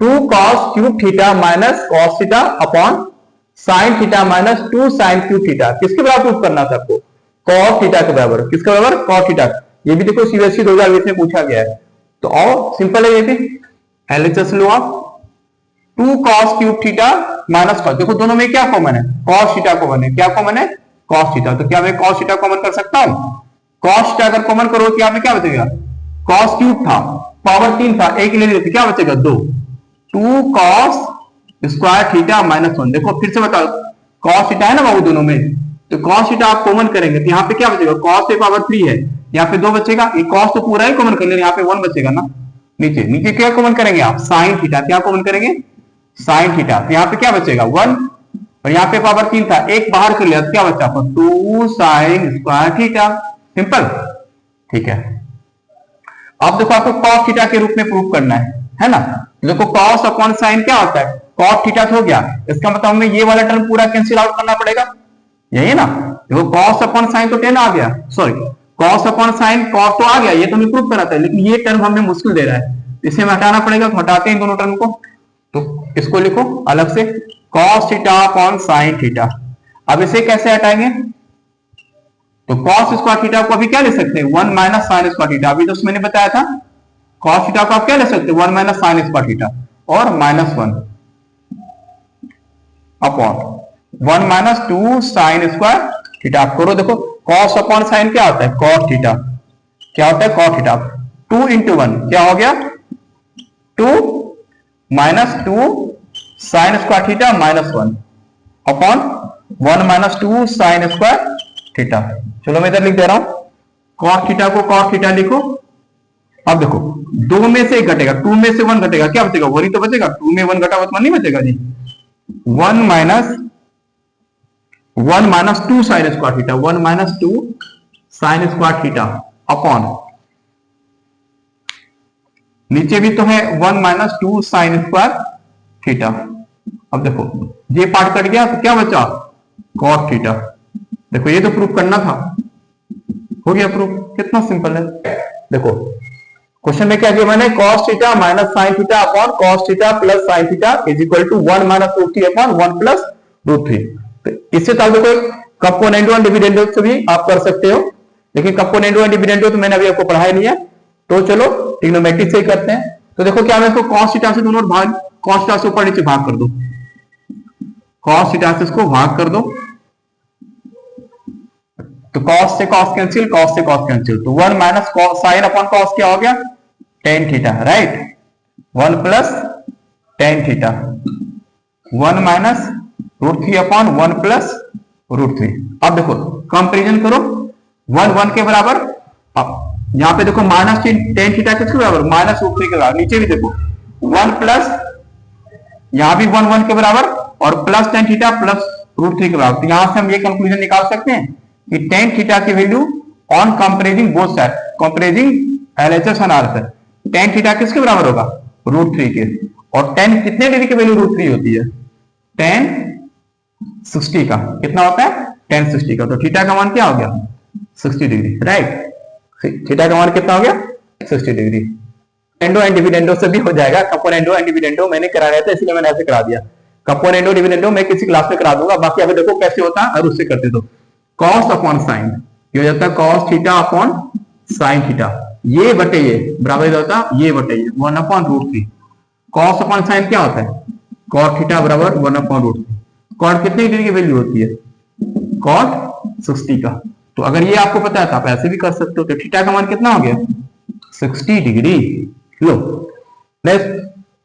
2 cos cube theta minus cos theta upon sine theta minus 2 sine cube theta, किसके बराबर प्रूफ करना था आपको कॉस थीटा के बराबर, किसके बराबर कॉस थीटा। ये भी देखो सीबीएसई 2020 में पूछा गया है, तो और सिंपल है ये भी, एलएचएस लो आप 2 cos cube theta minus cos, देखो दोनों में क्या कॉमन है cos थीटा कॉमन है, क्या कॉमन है cos थीटा, तो क्या मैं cos थीटा कॉमन कर सकता हूं, cos थीटा अगर कॉमन करो तो यहाँ पे क्या बचेगा cos क्यूब था, पावर 3 था, एक ले लेते क्या बचेगा 2, 2 cos स्क्वायर थीटा माइनस 1। देखो फिर से बताओ cos थीटा है ना बाबू दोनों में, तो cos थीटा आप कॉमन करेंगे तो यहाँ पे क्या बचेगा cos से पावर 3 है, यहाँ पे 2 बचेगा, ये cos तो पूरा ही कॉमन कर ले, यहाँ पे 1 बचेगा ना। नीचे नीचे क्या कॉमन करेंगे आप साइन थीटा, क्या कॉमन करेंगे साइन थीटा, तो यहाँ पे क्या बचेगा 1, और यहाँ पे पावर 3 था, एक बाहर कर लिया तो क्या बचा 2 साइन स्क्वायर थीटा, सिंपल, ठीक है। अब देखो आपको cos थीटा के रूप में प्रूफ करना है ना। देखो cos अपॉन साइन क्या होता है cos थीटा हो गया, इसका मतलब हमें ये वाला टर्म पूरा कैंसिल आउट करना पड़ेगा, यही है ना। देखो cos अपॉन साइन तो 10 आ गया, sorry cos upon sign cos तो आ गया, ये तो हमें प्रूफ करना था, लेकिन ये टर्म हमें मुश्किल दे रहा है, इसे हमें हटाना पड़ेगा, तो हटाते हैं दोनों टर्म को, तो इसको लिखो अलग से cos theta upon sine theta. अब इसे कैसे हटाएंगे, तो cos स्क्वायर थीटा को अभी क्या ले सकते हैं 1 माइनस साइन स्क्वायर थीटा, अभी तो मैंने बताया था cos थीटा को आप क्या ले सकते हैं 1 माइनस साइन स्क्वायर थीटा, और -1 upon 1 minus 2 sine square theta. आप करो देखो cos अपॉन साइन क्या होता है cos थीटा, क्या होता है cos थीटा, 2 इंटू 1 क्या हो गया 2 minus 2 sine square theta -1 upon 1 minus 2 sine square theta. चलो मैं इधर लिख दे रहा हूं cos थीटा को cos थीटा लिखो। अब देखो 2 में से 1 घटेगा, 2 में से 1 घटेगा, क्या बचेगा वही तो बचेगा, 2 में 1 घटा हुआ तो 1 नहीं बचेगा जी, 1 minus 2 sine square theta, 1 minus 2 sine square theta upon नीचे भी तो है 1 माइनस 2 साइन स्क्वायर थीटा। अब देखो ये पार्ट कट गया तो क्या बचा cos थीटा। देखो ये तो प्रूफ करना था, हो गया प्रूफ, कितना सिंपल है। देखो क्वेश्चन में क्या किया मैंने cos theta minus sine theta upon cos theta plus sine theta is equal to 1 minus root 3 upon 1 plus root 3। तो इससे तो देखो कंपोनेंट और डिविडेंड से भी आप कर सकते हो, लेकिन कंपोनेंट और डिविडेंड तो मैंने अभी आपको पढ़ाया नहीं है, तो चलो ट्रिग्नोमेट्रिक से ही करते हैं। तो देखो क्या मैं इसको cos थीटा से दोनों भाग, cos थीटा से ऊपर नीचे भाग कर दो, cos थीटा से इसको भाग कर दो, तो cos से cos कैंसिल, cos से cos कैंसिल, तो 1 माइनस साइन अपॉन cos क्या हो गया tan theta, right, 1 plus tan theta, 1 minus root 3 upon 1 plus root 3। अब देखो कंपेरिजन करो 1 1 के बराबर, अब यहां पे देखो माइनस tan थीटा किसके बराबर माइनस रूट 3 के बराबर, नीचे भी देखो 1 प्लस, यहां भी 1 1 के बराबर और plus tan theta plus root 3 के बराबर। तो यहां से हम ये कंक्लूजन निकाल सकते हैं कि tan थीटा की value on कंपेरिजिंग both side, कंपेरिजिंग LHS and RHS, tan theta किसके बराबर होगा रूट 3 के, और tan कितने डिग्री की वैल्यू रूट 3 होती है tan 60 का, कितना होता है tan 60 का। तो थीटा का मान क्या हो गया 60 डिग्री, राइट। थीटा का मान कितना हो गया 60 डिग्री। एंडो एंड डिविडेंडो से भी हो जाएगा, कंपोनेंडो एंड डिविडेंडो मैंने कराया था इसलिए मैंने ऐसे करा दिया। कंपोनेंडो डिविडेंडो मैं किसी क्लास में करा दूंगा, बाकी अभी देखो कैसे होता है और उससे करते तो cos अपॉन साइन, ये हो जाता है cos theta upon sine theta, ये बटे ये बराबर होता है ये बटे ये 1 upon root 3। cos upon sine क्या होता है cot थीटा बराबर 1 अपॉन रूट 3। cot कितनी डिग्री की वैल्यू होती है cot 60 का। तो अगर ये आपको पता है तो आप ऐसे भी कर सकते हो। तो थीटा का मान कितना हो गया 60 डिग्री। लो नेक्स्ट,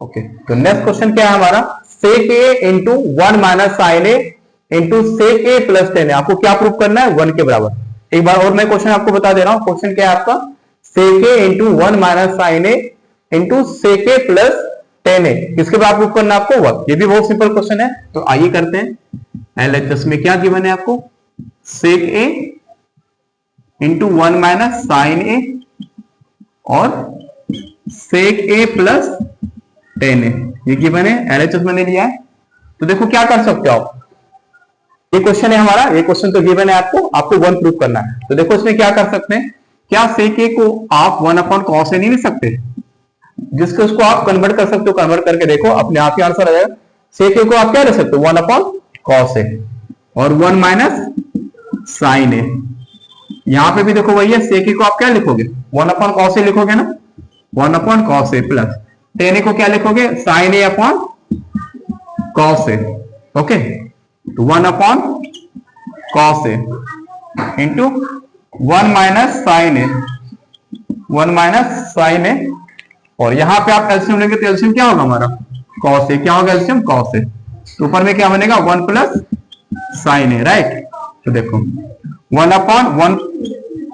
ओके तो नेक्स्ट क्वेश्चन क्या है हमारा, sec a into 1 minus sine a into sec a plus 10 है। आपको क्या प्रूव करना है 1 के बराबर। एक बार और मैं क्वेश्चन आपको बता दे रहा हूं, क्वेश्चन क्या है आपका sec a into 1 minus sine a into sec a plus 10 है, किसके बराबर प्रूव करना है आपको 1। ये भी बहुत सिंपल क्वेश्चन है, तो आइए करते हैं। LHS में क्या गिवन है आपको sec a into 1 minus sine A और sec a प्लस 10 है, ये गिवन है LHS मैंने लिया है। तो देखो क्या कर सकते हो आप, ये क्वेश्चन है हमारा, ये क्वेश्चन तो गिवन है आपको 1 प्रूव करना है। तो देखो इसमें क्या कर सकते हैं, क्या sec a को आप 1 अपॉन cos a नहीं लिख सकते, जिसको उसको आप कन्वर्ट कर सकते हो, कन्वर्ट करके देखो अपने आप ही आंसर आ जाएगा। sec a को आप क्या लिख सकते हो 1 अपॉन cos a और 1 माइनस साइन ए। यहां पे भी देखो वही है, sec a को आप क्या लिखोगे 1 अपॉन cos a लिखोगे ना, 1 अपॉन cos a प्लस 10 को क्या लिखोगे sin a upon cos a। Okay तो 1 upon cos a into 1 minus sine A, 1 minus sine A, और यहां पे आप एलसीएम लेंगे तो एलसीएम क्या होगा हमारा cos a, क्या होगा एलसीएम cos a। तो ऊपर में क्या बनेगा 1 प्लस साइन ए, राइट। तो देखो 1 अपॉन 1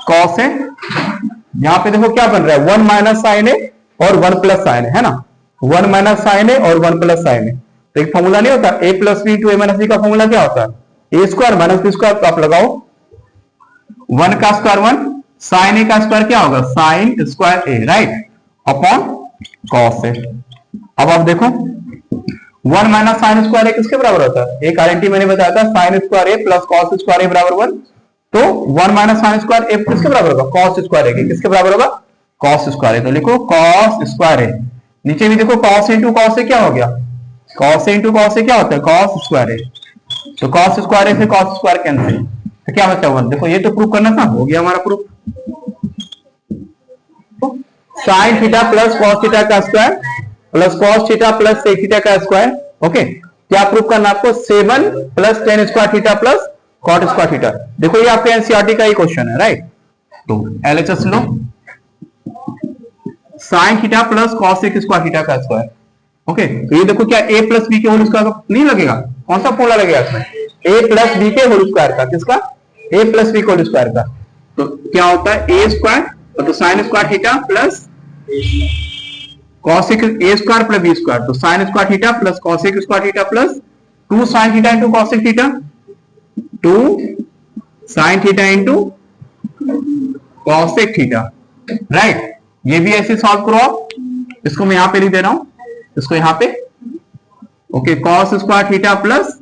cos a, यहां पे देखो क्या बन रहा है 1 माइनस साइन ए और 1 प्लस साइन है ना, 1 माइनस साइन ए और 1 प्लस साइन है। तो एक फॉर्मूला नहीं होता a plus b to a minus B का फॉर्मूला क्या होता है ए स्क्वायर माइनस बी स्क्वायर। तो आप लगाओ 1 का स्क्वायर 1, साइन ए का स्क्वायर क्या होगा साइन स्क्वायर ए, राइट, अपॉन cos ए। अब आप देखो 1 माइनस साइन स्क्वायर ए किसके बराबर होता है, एक आरएनटी मैंने बताया था साइन स्क्वायर ए प्लस cos स्क्वायर ए बराबर 1। तो 1 माइनस साइन स्क्वायर ए किसके बराबर होगा cos स्क्वायर ए के, किसके बराबर होगा cos स्क्वायर ए। तो लिखो cos स्क्वायर ए, नीचे भी देखो cos इंटू cos ए क्या हो गया, cos इंटू cos ए क्या होता है cos स्क्वायर ए। तो cos स्क्वायर ए से cos स्क्वायर कैंसिल, तो क्या बचा 1। देखो ये तो प्रूव करना था, हो गया हमारा proof. Sine theta plus cos theta का square plus cos theta plus sec theta का स्क्वायर। ओके क्या प्रूव करना आपको 7 plus tan square theta plus cot square theta. देखो ये आपके एनसीईआरटी का ही क्वेश्चन है, राइट। तो एलएचएस लो sine theta plus cos sec square theta का स्क्वायर। ओके तो ये देखो क्या a प्लस बी के होल स्क्वायर का नहीं लगेगा, कौन सा फॉर्मूला लगेगा इसमें a प्लस बी के होल स्क्वायर का, किसका a प्लस बी के होल स्क्वायर का। तो क्या होता है a स्क्वायर और तो sine square theta plus cos sec a square plus b square. तो sine square theta plus cos sec square theta plus 2 sine theta into cos sec theta, 2 sine theta into cos sec theta, right. ये भी ऐसे solve करो आप, इसको मैं यहां पे लिख दे रहा हूं, इसको यहां पे okay cos square theta plus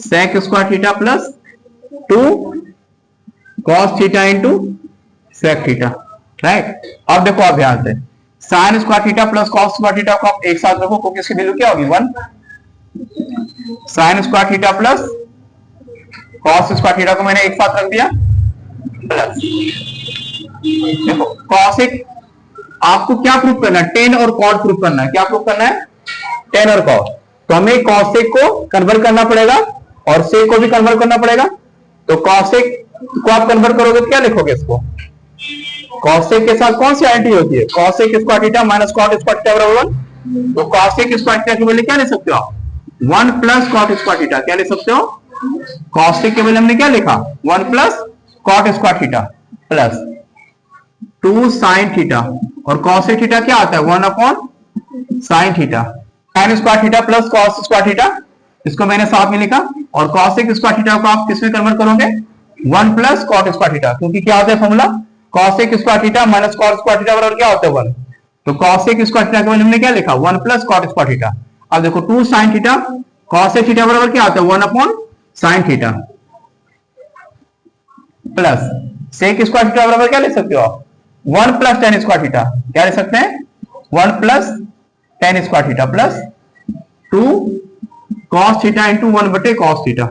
sec square theta plus 2 cos theta into sec theta, right. अब देखो आप ध्यान से sign square theta plus cos square theta को आप एक साथ रखो, क्योंकि इसकी वैल्यू क्या होगी 1। Sign square theta plus cos square theta को मैंने एक साथ रख दिया प्लस देखो cos एक आपको क्या प्रूफ करना है tan और cot प्रूफ करना है। क्या प्रूफ करना है tan और cot। तो हमें cos एक को कन्वर्ट करना पड़ेगा और sec को भी कन्वर्ट करना पड़ेगा। तो cos एक को आप कन्वर्ट करोगे तो क्या लिखोगे इसको, cos एक के साथ कौन सी आइडेंटिटी होती है cos एक square theta minus cot square theta बराबर 1। तो cos एक स्क्वायर थीटा की वैल्यू क्या ले सकते हो आप 1 प्लस cot स्क्वायर थीटा, क्या ले सकते हो cos एक के वैल्यू हमने क्या लिखा 1 plus cot square theta plus 2 sine theta और cos एक थीटा क्या आता है 1 upon sine theta, sine square theta plus cos square theta, इसको मैंने साथ में लिखा। और cos एक स्क्वायर थीटा को आप किसमें कन्वर्ट करोगे 1 प्लस cot स्क्वायर थीटा, क्योंकि क्या होता है फॉर्मूला cos एक square theta minus cot square theta बराबर क्या होता है 1। तो cos एक स्क्वायर थीटा के वैल्यू हमने क्या लिखा 1 प्लस cot स्क्वायर थीटा। अब देखो 2 साइन थीटा cos एक थीटा बराबर क्या होता है 1 upon sine theta plus sec square theta बराबर क्या ले सकते हो आप 1 प्लस टेन स्क्वायर थीटा, क्या ले सकते हैं 1 plus tan square theta plus 2 cos theta into 1 बटे कॉस थीटा।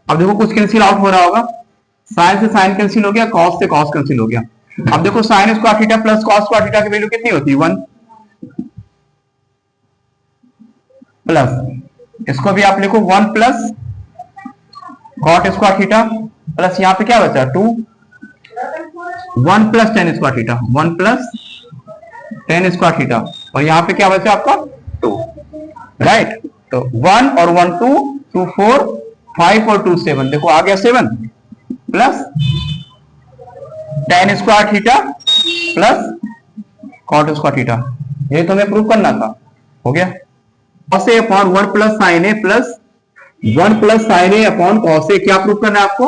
अब देखो कुछ कैंसिल आउट हो रहा होगा, साइन से साइन कैंसिल हो गया, कॉस से कॉस कैंसिल हो गया। अब देखो sine square theta plus cos square theta की वैल्यू कितनी होती है 1 प्लस इसको भी आप लिखो 1 plus cot square theta plus यहां पे क्या बचा 2 1 plus tan square theta 1 plus tan square theta और यहां पे क्या बचा आपका 2 राइट। तो 1 और 1 2 2 4 5 और 2 7 देखो आ गया 7 plus tan square theta plus cot square theta, ये तो हमें प्रूव करना था, हो गया। Cos a upon 1 plus sine a plus 1 plus sine A upon cos a, क्या प्रूव करना है आपको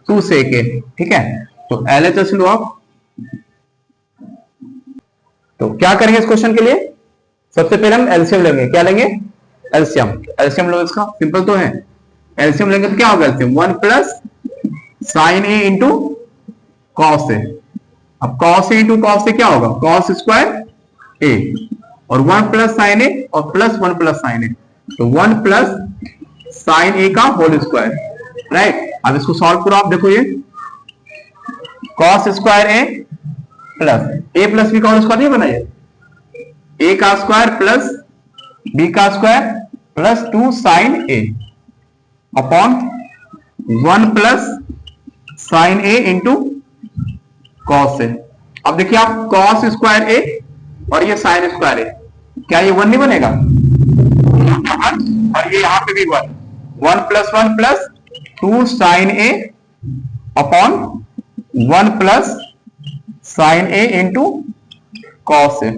2 सेक ए, ठीक है। तो एलएचएस लो आप। तो क्या करेंगे इस क्वेश्चन के लिए, सबसे पहले हम एलसीएम लेंगे, क्या लेंगे एलसीएम, एलसीएम लो इसका, सिंपल तो है। एलसीएम लेंगे तो क्या होगा LCM 1 plus sine a into cos A. अब cos A into cos a क्या होगा कॉस स्क्वायर ए और 1 प्लस साइन ए और प्लस 1 प्लस साइन ए, तो 1 प्लस साइन ए का होल स्क्वायर राइट। अब इसको सॉल्व करो आप, देखो ये कॉस स्क्वायर ए प्लस बी का होल स्क्वायर नहीं बना, ये ए का स्क्वायर प्लस बी का square plus 2 sign A upon 1 plus sine a into cos A. अब देखिए आप कॉस स्क्वायर ए और ये साइन स्क्वायर ए, क्या ये 1 नहीं बनेगा और ये यहां पे भी 1 plus 1 plus 2 sign A upon 1 plus sine a into cos A.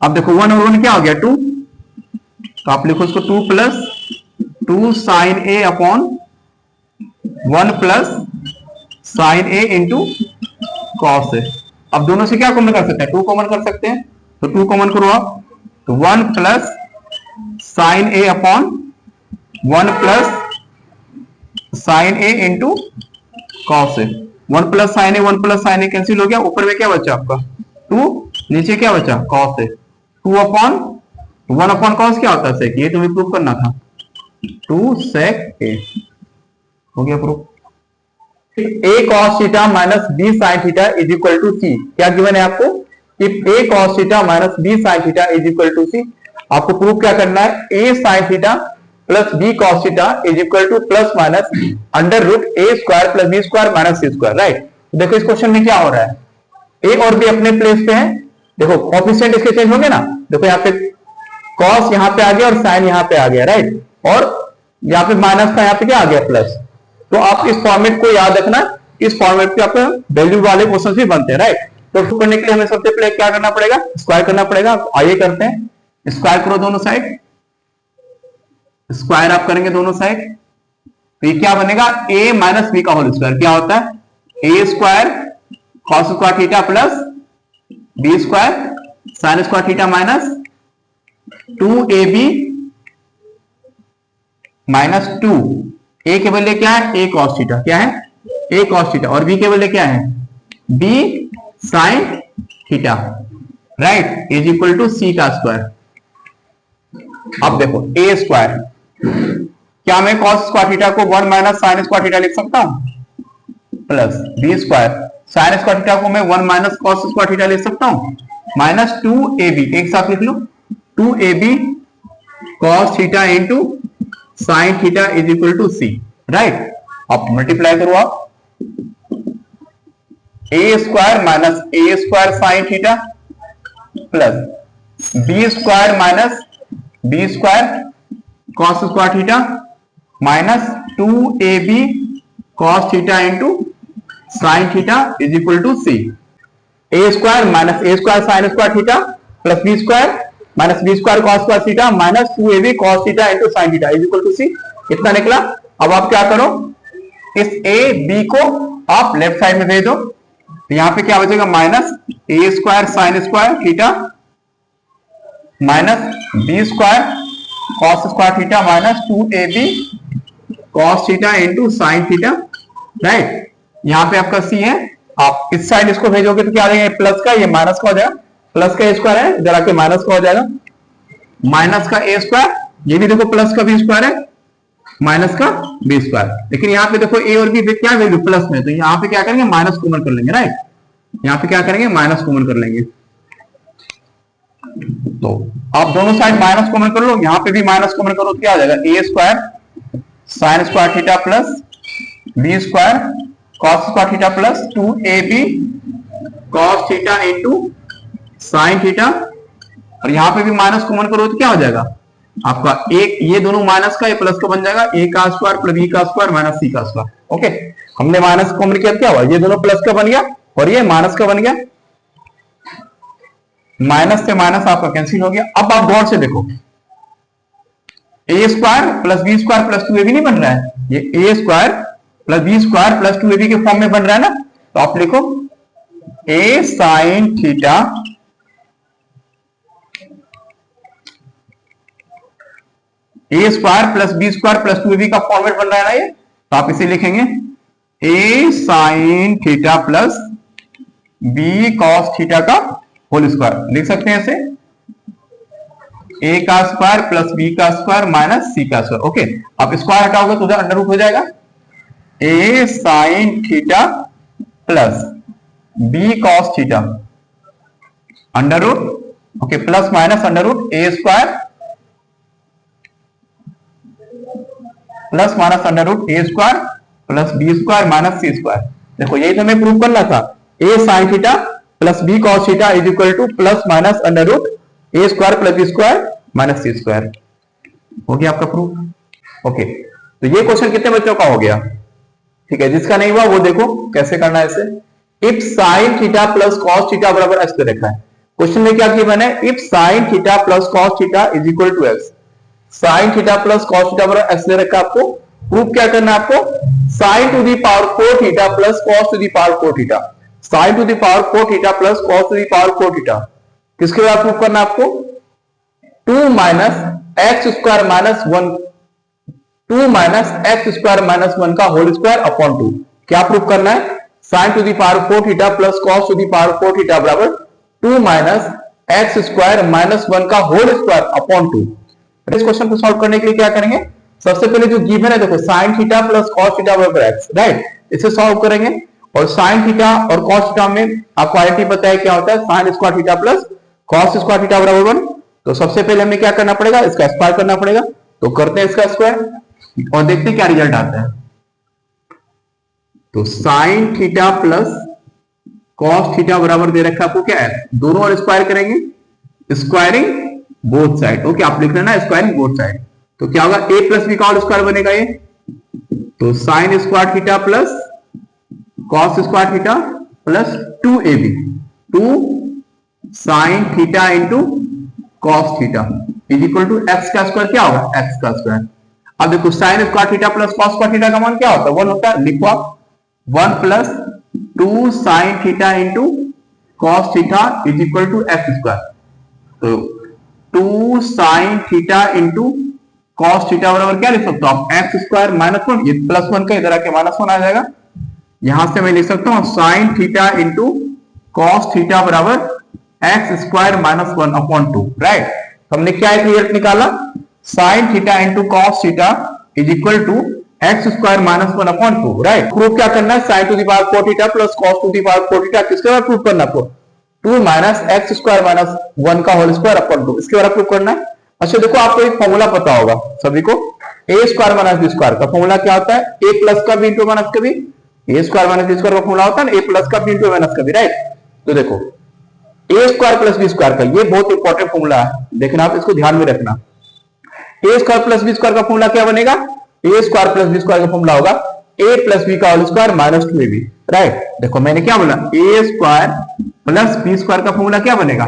अब देखो 1 और 1 क्या हो गया 2, तो आप लिखो इसको 2 plus 2 sign A upon 1 plus sine a into cos A. अब दोनों से क्या कॉमन कर सकते हैं 2 कॉमन कर सकते हैं, तो 2 कॉमन करो आप, तो 1 plus sine A upon 1 plus sine a into cos A. 1 plus sine A 1 plus sine A cancel हो गया, ऊपर में क्या बचा आपका 2, नीचे क्या बचा cos A. 2 upon 1 upon cos क्या होता है सेक, ये तुम्हें प्रूव करना था 2 सेक ए, हो गया proof. a cos theta minus b sin theta is equal to c, क्या गिवन है आपको if a cos theta minus b sin theta is equal to c। आपको प्रूफ क्या करना है a sin theta plus b cos theta is equal to plus minus under root a square plus b square minus c square right. देखो इस question में क्या हो रहा है a और b अपने प्लेस पे है, देखो कोएफिशिएंट इसके चेंज होंगे ना, देखो यहाँ पे cos यहाँ पे आ गया और sin यहाँ पे आ गया राइट, और यहाँ पे माइनस का यहाँ पे क्या आ गया प्लस। तो आप इस फॉर्मेट को याद रखना, इस फॉर्मेट पे आपके वैल्यू वाले क्वेश्चन भी बनते हैं राइट। तो प्रूव करने के लिए हमें सबसे पहले क्या करना पड़ेगा स्क्वायर करना पड़ेगा। आइए करते हैं, स्क्वायर करो दोनों साइड, स्क्वायर आप करेंगे दोनों साइड, तो ये क्या बनेगा a माइनस बी का होल स्क्वायर, क्या होता है a square cos square theta plus b square sine square theta minus 2ab minus 2, a के बदले क्या है a cos थीटा, क्या है a cos थीटा, और b के बदले क्या है b sin theta right is equal to c का स्क्वायर। अब देखो a स्क्वायर, क्या मैं cos स्क्वायर थीटा को 1 माइनस साइन स्क्वायर थीटा लिख सकता हूं plus b square sine square theta को मैं 1 माइनस cos स्क्वायर थीटा लिख सकता हूं माइनस 2ab, एक साथ लिख लो 2ab cos theta into sine theta is equal to c right. अब मल्टीप्लाई करो आप a square minus a square sine theta plus b square minus b square cos square theta minus 2ab cos theta into sine theta is equal to c. a square minus a square sine square theta plus b square minus b square cos square theta minus 2ab cos theta into sine theta is equal to सी, इतना निकला। अब आप क्या करो इस a b को आप left side में दे दो, तो यहां पे क्या बचेगा minus a square sine square theta minus b square cos square theta minus 2ab cos theta into sine theta right. यहाँ पे आपका सी है, आप इस साइड इसको भेजोगे तो क्या आ जाएगा, प्लस का, ये माइनस का हो जाएगा, प्लस का ए स्क्वायर है, जरा के माइनस का हो जाएगा, माइनस का ए स्क्वायर, ये भी देखो प्लस का बी स्क्वायर है, माइनस का बी स्क्वायर। लेकिन यहाँ पे देखो ए और बी क्या वैल्यू प्लस में, तो यहाँ पे क्या करेंगे, माइनस कॉमन कर लेंगे, राइट, यहाँ पे क्या करेंगे, माइनस कॉमन कर लेंगे। तो आप दोनों साइड माइनस कॉमन कर लो, यहाँ पे भी माइनस कॉमन करो तो क्या आ जाएगा, A square sine square theta plus B square cos square theta plus 2ab cos theta into sine theta, और यहाँ पे भी माइनस कॉमन करो तो क्या हो जाएगा आपका, एक ये दोनों माइनस का, ये प्लस का बन जाएगा, ए का स्क्वायर प्लस बी का स्क्वायर माइनस सी का स्क्वायर। ओके, हमने माइनस कॉमन किया, क्या हुआ, ये दोनों प्लस का बन गया और ये माइनस का बन गया, माइनस से माइनस आपका कैंसिल हो गया। अब आप गौर से देखो, A square plus B square plus 2ab नहीं बन रहा है, ये A square plus B square plus 2ab के फॉर्म में बन रहा है ना, तो आप लिखो A sine theta A square plus B square plus 2ab का फॉर्मेट बन रहा है ना ये, तो आप इसे लिखेंगे A sine theta plus B cos theta का होल स्क्वायर, लिख सकते हैं इसे ए का स्क्वायर प्लस बी का स्क्वायर माइनस सी का स्क्वायर। ओके, आप स्क्वायर हटाओगे तो उधर अंडर रूट हो जाएगा, A sine theta plus B cos theta under root, okay, plus minus under root A square plus minus under root A square plus B square minus C square. देखो यही तो हमें prove करना था, A sine theta plus B cos theta is equal to plus minus under root A square plus B square minus C square. हो गया आपका proof. Okay, तो ये क्वेश्चन कितने बच्चों का हो गया, ठीक है, जिसका नहीं हुआ वो देखो कैसे करना है इसे। If sine theta plus cos theta बराबर एक्स दे रखा है, क्वेश्चन में क्या किया मैंने, if sine theta plus cos theta is equal to x, sine theta plus cos theta बराबर एक्स दे रखा है आपको, प्रूफ क्या करना है आपको, sine to the power 4 theta plus cos to the power 4 theta, sine to the power 4 theta plus cos to the power 4 theta, किसके बाद प्रूफ करना आपको, 2 minus x square minus 1, 2 minus x square minus 1 का whole square upon 2, क्या proof करना है, sine to the power 4 theta plus cos to the power 4 theta बराबर 2 minus x square minus 1 का होल स्क्वायर अपॉन 2। इस question को solve करने के लिए क्या करेंगे, सबसे पहले जो गिवन है देखो, sign theta plus cos theta बराबर एक्स, राइट, इसे सॉल्व करेंगे, और साइन थीटा और कॉस थीटा में आपको आइडेंटिटी पता है क्या होता है, sine square theta plus cos square theta बराबर 1। तो सबसे पहले हमें क्या करना पड़ेगा, इसका स्क्वायर करना पड़ेगा, तो करते हैं इसका स्क्वायर और देखते हैं क्या रिजल्ट आता है। तो sign theta plus cos theta बराबर दे रखा है आपको क्या है, दोनों और स्क्वायर करेंगे, स्क्वायरिंग बोथ साइड। ओके, आप लिख लेना स्क्वायरिंग बोथ साइड, तो क्या होगा, ए प्लस बी का होल स्क्वायर बनेगा ये, तो sine square theta plus cos square theta plus 2ab, 2 sine theta into cos theta is equal to x का स्क्वायर, क्या होगा, एक्स का स्क्वायर। अब देखो sine square theta plus cos square theta का मान क्या होता है, 1 होता है, लिखो आप 1 plus 2 sine theta into cos theta is equal to x square, तो 2 sine theta into cos theta बराबर क्या लिख सकते हो आप, एक्स स्क्वायर माइनस 1, ये प्लस 1 का इधर आके माइनस 1 आ जाएगा, यहां से मैं लिख सकता हूं sine theta into cos theta बराबर X square minus 1 upon 2, right. हमने क्या एक रिजल्ट निकाला, sine theta into cos theta is equal to x square minus 1 upon 2, right. Proof क्या करना है, sine to the power 4 theta plus cos to the power 4 theta, किसके बाद proof करना आपको, 2 माइनस एक्स स्क्वायर माइनस 1 का whole square upon 2, इसके बाद प्रूफ करना है। अच्छा देखो, आपको एक फॉर्मूला पता होगा सभी को, ए स्क्वायर माइनस बी स्क्वायर का फॉर्मूला क्या होता है, ए प्लस का बी इंटू माइनस का B, A square minus B square का फॉर्मूला होता है ना, ए प्लस का बी इंटू माइनस का बी, राइट। तो देखो A square plus B square का ये बहुत इंपॉर्टेंट फॉर्मूला है, देखना आप इसको ध्यान में रखना। A square plus B square का फॉर्मूला क्या बनेगा, a square plus B square का फॉर्मूला होगा ए प्लस बी का whole square minus 2ab, right. देखो मैंने क्या बोला, a square plus B square का फॉर्मूला क्या बनेगा,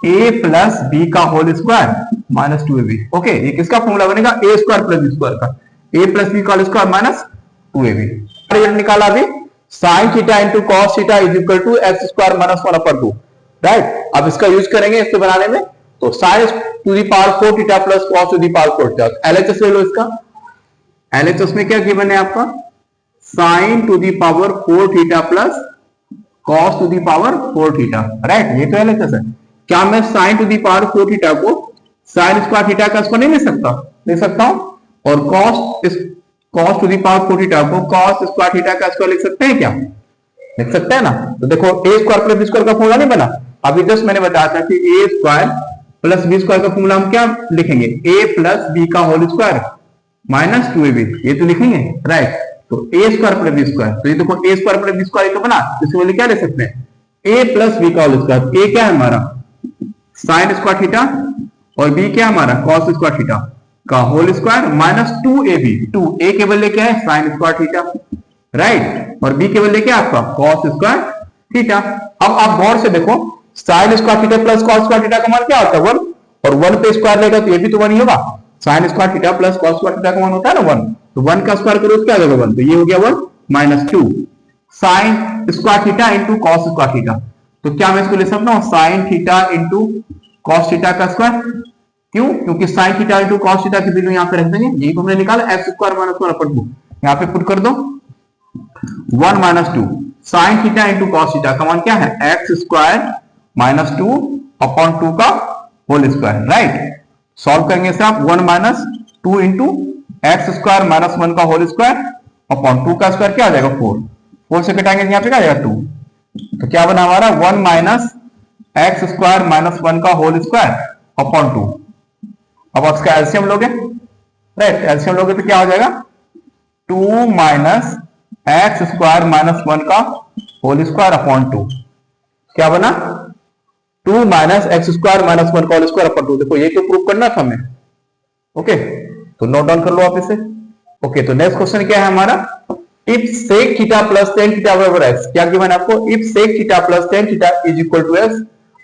ए प्लस बी का whole square minus 2ab। Okay, ये किसका फॉर्मूला बनेगा, a square plus B square का, ए प्लस बी का whole square minus 2ab। Result निकाला अभी, sine theta into cos theta is equal to x square minus 1 upon 2, right. अब इसका use करेंगे इसको बनाने में, तो sine to the power 4 theta plus cos to the power 4 theta, LHS ले लो इसका। एलएचएस में क्या गिवन है आपका, sine to the power 4 theta plus cos to the power 4 theta, right. ये तो है लेक्चर सर। क्या मैं sign to the power 4 theta को साइन स्क्वायर थीटा का स्क्वायर नहीं ले सकता हूं, और cos to the power 4 theta को कॉस स्क्वायर थीटा का स्क्वायर लिख सकते हैं क्या? लिख सकते हैं ना। तो देखो A square plus B square का फॉर्मूला नहीं बना, अभी जस्ट मैंने बताया था कि ए स्क्वायर प्लस बी स्क्वायर का फॉर्मूला हम क्या लिखेंगे, ए प्लस बी का होल स्क्वायर माइनस 2ab, ये तो लिखेंगे, राइट। तो ए स्क्वायर प्लस बी स्क्वायर, तो ये देखो A square plus B square तो बना, इसके बदले क्या ले सकते हैं, ए प्लस बी का होल स्क्वायर। ए क्या है हमारा साइन स्क्वायर थीटा और बी क्या है हमारा कॉस स्क्वायर थीटा का होल स्क्वायर माइनस 2ab। 2 ए के बदले क्या है साइन स्क्वायर थीटा, राइट, और बी के बदले क्या है आपका कॉस स्क्वायर थीटा। अब आप गौर से देखो sine square theta plus cos square theta का मान क्या होता है 1, और 1 पे स्क्वायर लेगा तो ये भी तो 1 ही होगा। Sign square theta plus cos square theta का मान होता है ना 1, तो 1 का स्क्वायर करो तो क्या आ जाएगा 1, तो ये हो गया 1 minus 2 sine square theta into cos square theta. तो क्या मैं इसको ले सकता हूं sine theta into cos theta का स्क्वायर, क्यों? क्योंकि sign theta into cos theta की वैल्यू यहां पे रख देंगे, यही तो हमने निकाला एक्स स्क्वायर माइनस 1 अपॉन 2, यहां पे पुट कर दो 1 minus 2 sine theta into cos theta का मान क्या है एक्स स्क्वायर माइनस 2 अपॉन 2 का होल स्क्वायर, राइट। सॉल्व करेंगे से आप 1 minus 2 into x square minus 1 का होल स्क्वायर अपॉन 2 का स्क्वायर क्या आ जाएगा 4, 4 से घटाएंगे यहाँ पे क्या आ जाएगा 2, तो क्या बना हमारा 1 माइनस एक्स स्क्वायर माइनस 1 का होल स्क्वायर अपॉन 2। अब आप इसका एलसीएम लोगे, राइट, एलसीएम लोगे तो क्या हो जाएगा 2 माइनस एक्स स्क्वायर माइनस 1 का होल स्क्वायर अपॉन 2, क्या बना 2 माइनस एक्स स्क्वायर माइनस 1 का होल स्क्वायर अपॉन 2। देखो ये तो प्रूव करना था हमें, ओके, तो नोट डाउन कर लो आप इसे। ओके, तो नेक्स्ट क्वेश्चन क्या है हमारा, if sec theta plus tan theta बराबर x, क्या गिवन है आपको, if sec theta plus tan theta is equal to x,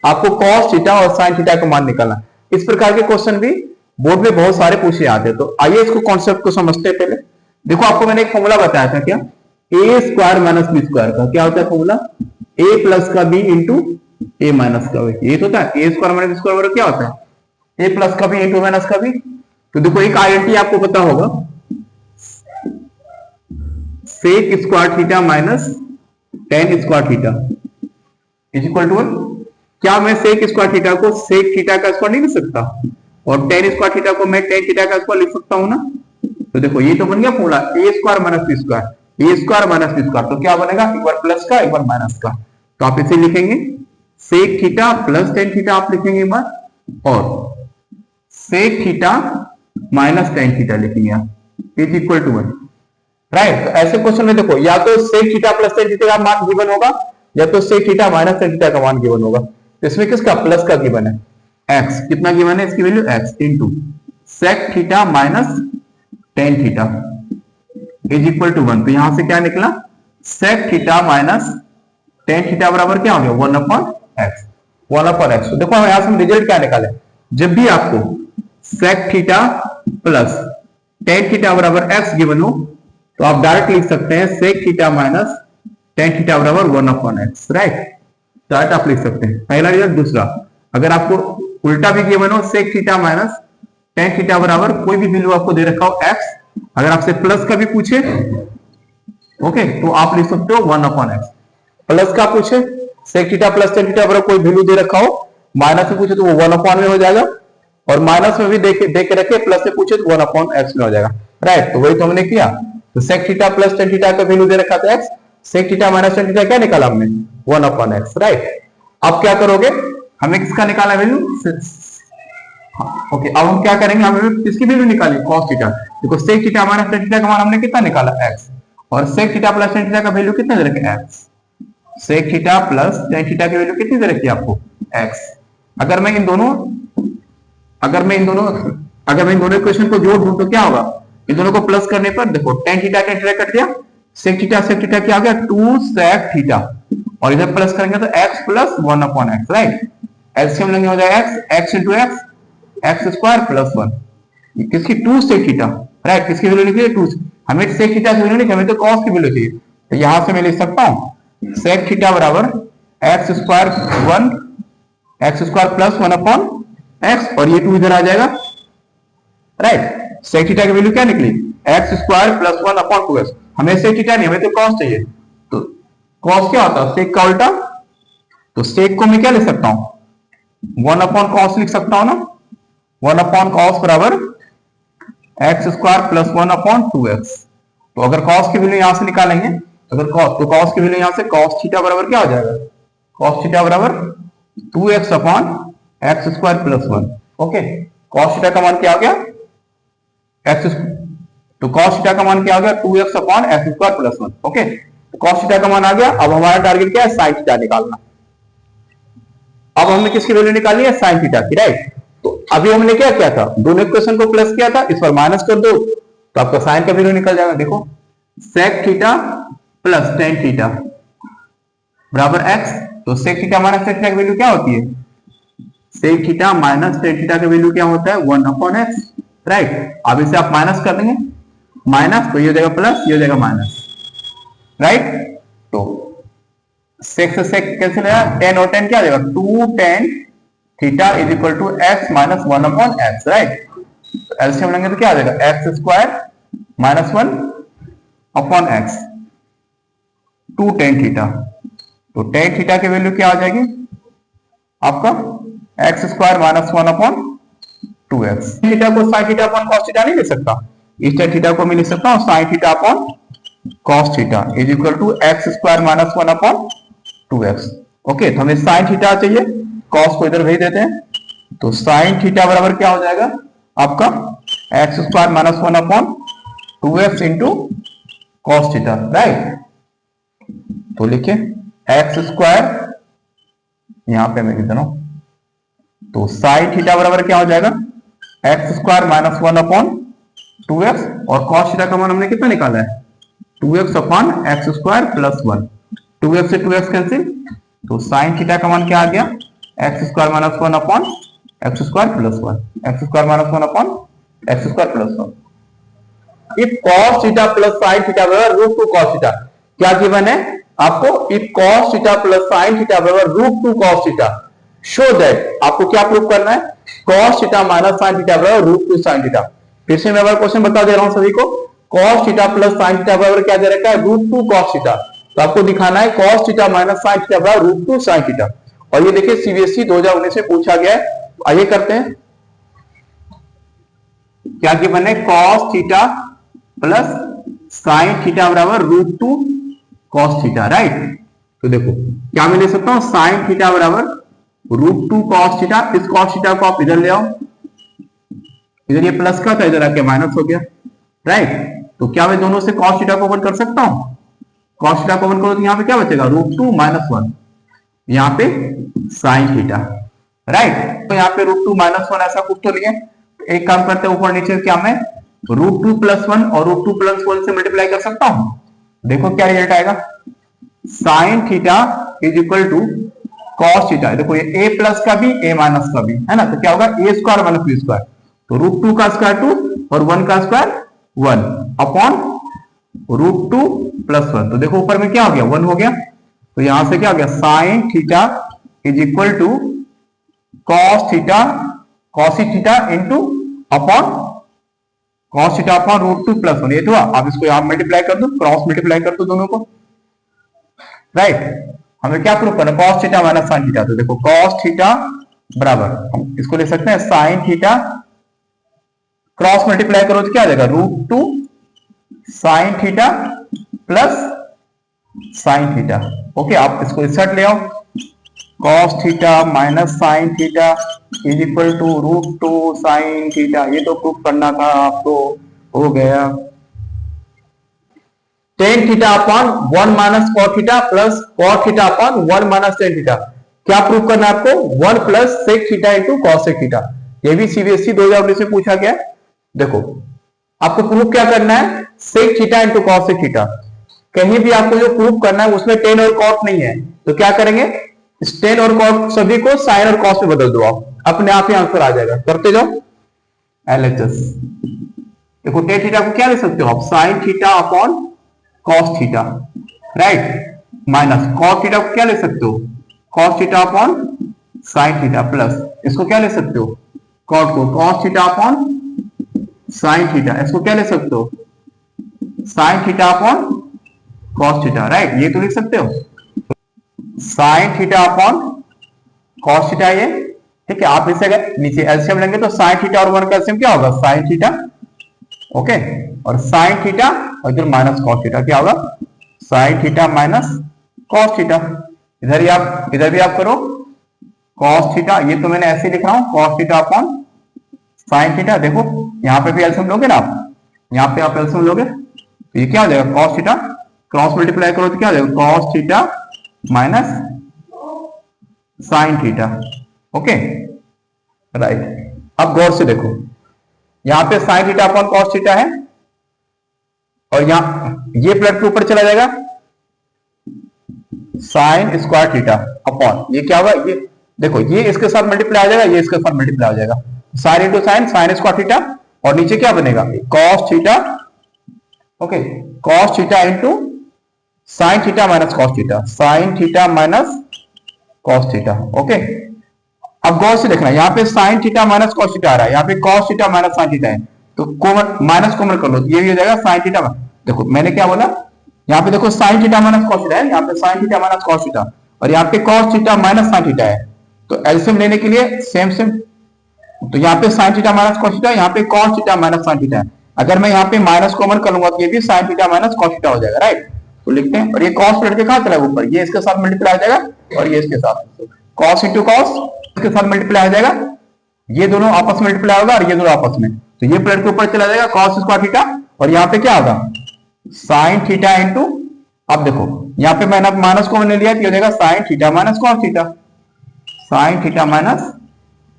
आपको cos थीटा और sin थीटा का मान निकालना। इस प्रकार के क्वेश्चन भी बोर्ड में बहुत सारे पूछे जाते हैं, तो आइए इसको कॉन्सेप्ट को समझते हैं। पहले देखो आपको मैंने एक फॉर्मूला बताया था क्या, a square minus B square का क्या होता है फॉर्मूला, ए प्लस का बी इंटू ए माइनस का बी, ये तो होता है ए स्क्वायर माइनस बी स्क्वायर क्या होता है ए प्लस का बी इंटू माइनस का बी। तो देखो एक आइडेंटिटी आपको पता होगा, sec square theta minus tan square theta is equal to 1। क्या मैं सेक स्क्वायर थीटा को सेक थीटा का स्क्वायर नहीं लिख सकता, और tan स्क्वायर थीटा को मैं tan थीटा का स्क्वायर लिख सकता हूं ना। तो देखो ये तो बन गया formula A square minus B square, A square minus B square, तो क्या बनेगा एक बार प्लस का एक बार माइनस का, तो आप इसे लिखेंगे sec theta plus tan theta आप लिखेंगे एक बार, और sec theta minus tan theta लिखेंगे आप इज इक्वल टू 1, राइट। तो ऐसे क्वेश्चन में देखो या तो sec theta plus tan theta का मान गिवन होगा, या तो sec theta minus tan theta का मान गिवन होगा। तो इसमें किसका प्लस का गिवन है x, कितना गिवन है इसकी value x into sec theta minus tan theta is equal to 1। तो यहां से क्या निकला sec theta minus tan theta बराबर क्या हो गया 1 अपॉन x, 1 अपॉन x। तो देखो यहां से हम रिजल्ट क्या निकाले, जब भी आपको sec theta plus tan theta बराबर x गिवन हो तो आप डायरेक्ट लिख सकते हैं sec theta minus tan theta बराबर 1 अपॉन x, राइट, डायरेक्ट आप लिख सकते हैं पहला रिजल्ट। दूसरा, अगर आपको उल्टा भी गिवन हो sec theta minus tan theta बराबर कोई भी वैल्यू आपको दे रखा हो x, अगर आपसे प्लस का भी पूछे ओके तो आप लिख सकते हो 1 अपॉन x। प्लस का पूछे sec theta plus tan theta बराबर कोई वैल्यू दे रखा हो, माइनस में पूछे तो वो 1 अपॉन में हो जाएगा, और माइनस में भी दे के रखे प्लस से पूछे तो 1 अपॉन x में हो जाएगा, राइट। तो वही तो हमने किया, तो sec theta plus tan theta का वैल्यू दे रखा था x, sec theta minus tan theta क्या निकाला हमने 1 अपॉन x, राइट। अब क्या करोगे, हमें किसका निकाला वैल्यू, ओके, अब हम क्या करेंगे, हमें किसकी वैल्यू निकाली cos थीटा। देखो sec theta minus tan theta का मान हमने कितना निकाला x, और sec theta plus tan theta का वैल्यू कितना दे रखे x, sec theta plus tan theta की वैल्यू कितनी दे रखी है आपको x। अगर मैं इन दोनों इक्वेशन को जोड़ दूं तो क्या होगा, इन दोनों को प्लस करने पर देखो tan थीटा कट दिया, सेक थीटा क्या आ गया 2 सेक थीटा, और इधर प्लस करेंगे तो x plus 1 upon x, right. LCM लेंगे हो जाएगा x into x square plus 1, किसकी 2 सेक थीटा, राइट, किसकी वैल्यू लिखिए 2, हमें सेक थीटा की वैल्यू नहीं, हमें तो cos की वैल्यू चाहिए, तो यहां से मैं लिख सकता हूं सेक थीटा बराबर X square plus 1 upon x, और ये 2 इधर आ जाएगा, राइट। सेक थीटा की वैल्यू क्या निकली x square plus 1 upon 2x, हमें sec थीटा नहीं, हमें तो cos चाहिए। तो cos क्या होता है, sec का उल्टा। तो sec को मैं क्या लिख सकता हूं, 1/cos लिख सकता हूं ना। 1/cos बराबर एक्स स्क्वायर प्लस 1/2x। तो अगर cos की वैल्यू यहां से निकालेंगे, अगर cos की वैल्यू यहां से cos थीटा बराबर क्या हो जाएगा, cos थीटा बराबर 2x upon x square plus 1। Okay, cos theta का मान क्या हो गया, एक्स। तो cos थीटा का मान क्या हो गया, 2x upon x square plus 1। Okay, तो cos थीटा का मान आ गया। अब हमारा टारगेट क्या है, sin थीटा निकालना। अब हमने किसकी वैल्यू निकालनी है, sin थीटा की, राइट। तो अभी हमने क्या किया था, दोनों इक्वेशन को प्लस किया था, इस पर माइनस कर दो तो आपका sin का वैल्यू निकल जाएगा। देखो sec theta plus tan theta बराबर x। तो sec theta minus tan theta की वैल्यू क्या होती है, sec theta minus tan theta का वैल्यू क्या होता है, 1/x, राइट। अब इसे आप माइनस कर देंगे, माइनस तो ये हो जाएगा प्लस, ये हो जाएगा माइनस, राइट। तो sec से sec कैंसिल है, tan और tan क्या आ जाएगा, 2 tan theta is equal to x minus 1/x, right. तो एलसीएम लेंगे तो क्या आ जाएगा, x square minus 1/x 2 tan theta. तो tan थीटा की वैल्यू क्या आ जाएगी आपका, x square minus 1/2x। Theta को sin theta upon cos theta नहीं लिख सकता, इस tan थीटा को मैं लिख सकता हूं sin theta upon cos theta is equal to x square minus 1/2x। Okay, तो हमें sin थीटा चाहिए, cos को इधर भेज देते हैं। तो sin थीटा बराबर क्या हो जाएगा आपका, x square minus 1/2x into cos theta, right. तो लिखिए एक्स स्क्वायर, यहां पे मैं लिख दे रहा हूं। तो sin थीटा बराबर क्या हो जाएगा, एक्स स्क्वायर माइनस 1/2x, और cos थीटा का मान हमने कितना निकाला है, 2x upon x square plus 1। 2x से 2x कैंसिल, तो sin थीटा का मान क्या आ गया, x square minus 1 upon x square plus 1, x square minus 1 upon x square plus 1। If cos theta plus sin theta बराबर √2 cos थीटा, क्या given है आपको, if cos theta plus sin theta बराबर √2 cos theta, show that, आपको क्या prove करना है, cos theta minus sin theta बराबर √2 sin थीटा। फिर से मैं एक बार क्वेश्चन बता दे रहा हूं सभी को, cos theta plus sin theta बराबर क्या दे रखा है, √2 cos थीटा। तो आपको दिखाना है cos theta minus sin theta बराबर √2 sin थीटा। और ये देखिए सीबीएसई 2019 में पूछा गया है। आइए करते हैं, क्या गिवन है, cos theta plus sin theta बराबर √2 cos थीटा, राइट। तो देखो क्या मैं ले सकता हूं, sin थीटा बराबर √2 cos थीटा। इस cos थीटा को आप इधर ले आओ, इधर ये प्लस का था, इधर आके माइनस हो गया, राइट। तो क्या मैं दोनों से cos थीटा को ओपन कर सकता हूं, cos थीटा को ओपन करो तो यहां पे क्या बचेगा, √2 माइनस 1, यहां पे sin थीटा, राइट। तो यहाँ पे √2 माइनस 1 ऐसा कुछ तो नहीं है। एक काम करते हैं, ऊपर नीचे क्या मैं √2 प्लस 1 और √2 प्लस 1 से मल्टीप्लाई कर सकता हूं। देखो क्या रिजल्ट आएगा, sin theta is equal to cos theta. देखो ये a प्लस का भी a माइनस का भी है ना, तो क्या होगा, a square minus b square. तो √2 का स्क्वायर 2 और 1 का स्क्वायर 1 अपॉन √2 प्लस 1। तो देखो ऊपर में क्या हो गया, 1 हो गया। तो यहां से क्या हो गया, sin theta is equal to cos theta, cos theta into upon cos theta upon √2 plus 1। ये तो आप इसको यहां मल्टीप्लाई कर दो, क्रॉस मल्टीप्लाई कर दो दोनों को, राइट। हमें क्या प्रूव करना है, cos theta minus sin theta. तो देखो cos थीटा बराबर, हम इसको ले सकते हैं sin थीटा, क्रॉस मल्टीप्लाई करो तो क्या आ जाएगा, √2 sin theta plus sin theta. Okay, आप इसको इंसर्ट ले आओ, cos theta minus sin theta is equal to √2 sin theta. ये तो प्रूफ करना था आपको, हो गया। tan theta upon 1 minus cos theta plus cos theta upon 1 minus tan theta. क्या प्रूफ करना है आपको, 1 plus sec theta into cos sec theta. ये भी सीबीएसई 2019 में पूछा गया। देखो आपको प्रूफ क्या करना है, sec theta into cos sec theta. कहीं भी आपको जो प्रूफ करना है उसमें tan और cos नहीं है, तो क्या करेंगे, tan और cos सभी को sin और cos में बदल दो, आप अपने आप ही आंसर आ जाएगा। करते जाओ LHS। देखो tan थीटा को क्या ले सकते हो आप, sin theta upon cos theta, right, minus cos theta को क्या ले सकते हो, cos theta upon sin theta, plus इसको क्या ले सकते हो, cos को cos theta upon sin theta, इसको क्या ले सकते हो, sign theta upon cos theta, right, ये तो लिख सकते हो, sign theta upon cos theta ये, ठीक है। आप इसे अगर नीचे एलसीएम लेंगे तो साइन थीटा और 1 का एलसीएम क्या होगा, साइन थीटा, ओके, और साइन थीटा और इधर माइनस कॉस थीटा, क्या होगा, sign theta minus cos theta. इधर भी आप करो कॉस थीटा, ये तो मैंने ऐसे लिख रहा हूं, cos theta upon sine theta. देखो यहां पे भी एलसीएम लोगे ना आप, यहां पे आप एलसीएम लोगे तो ये क्या हो जाएगा, कॉस थीटा, क्रॉस मल्टीप्लाई करो तो क्या हो जाएगा, cos theta minus sine theta, okay, right. अब गौर से देखो, यहां पे sine theta upon cos theta है और यहां ये प्लस के ऊपर चला जाएगा, साइन स्क्वायर थीटा अपॉन ये क्या होगा, ये देखो ये इसके साथ मल्टीप्लाई आ जाएगा, ये इसके साथ मल्टीप्लाई हो जाएगा, sine into sine, sine square theta, और नीचे क्या बनेगा, cos theta, okay, cos theta into sine theta minus cos theta, sine theta minus cos theta, okay. अब गौर से देखना, यहाँ पे sine theta minus cos theta आ रहा है, यहाँ पे cos theta minus sine theta है, तो कॉमन माइनस कॉमन कर लो, ये भी हो जाएगा साइन थीटा। देखो मैंने क्या बोला, यहाँ पे देखो sign theta minus cos theta है, यहाँ पे sine theta minus cos theta, और यहाँ पे cos theta minus sine theta है, तो एलसीएम लेने के लिए सेम, तो यहाँ पे sine theta minus cos theta, यहाँ पे cos theta minus sine theta है। अगर मैं यहाँ पे माइनस कॉमन कर लूंगा तो ये भी sign theta minus cos theta हो जाएगा, राइट। तो लिखते हैं, और ये कॉस पलट के कहां चला ऊपर, ये इसके साथ मल्टीप्लाई हो जाएगा और ये इसके साथ, कॉस इंटू कॉस इसके साथ मल्टीप्लाई हो जाएगा, ये दोनों आपस में मल्टीप्लाई होगा और ये दोनों आपस में, तो ये प्लस के ऊपर चला जाएगा कॉस स्क्वायर थीटा, और यहाँ पे क्या होगा, साइन थीटा इंटू, अब देखो यहाँ पे मैंने माइनस कॉमन ले लिया तो ये हो जाएगा sign theta minus cos theta, sine theta minus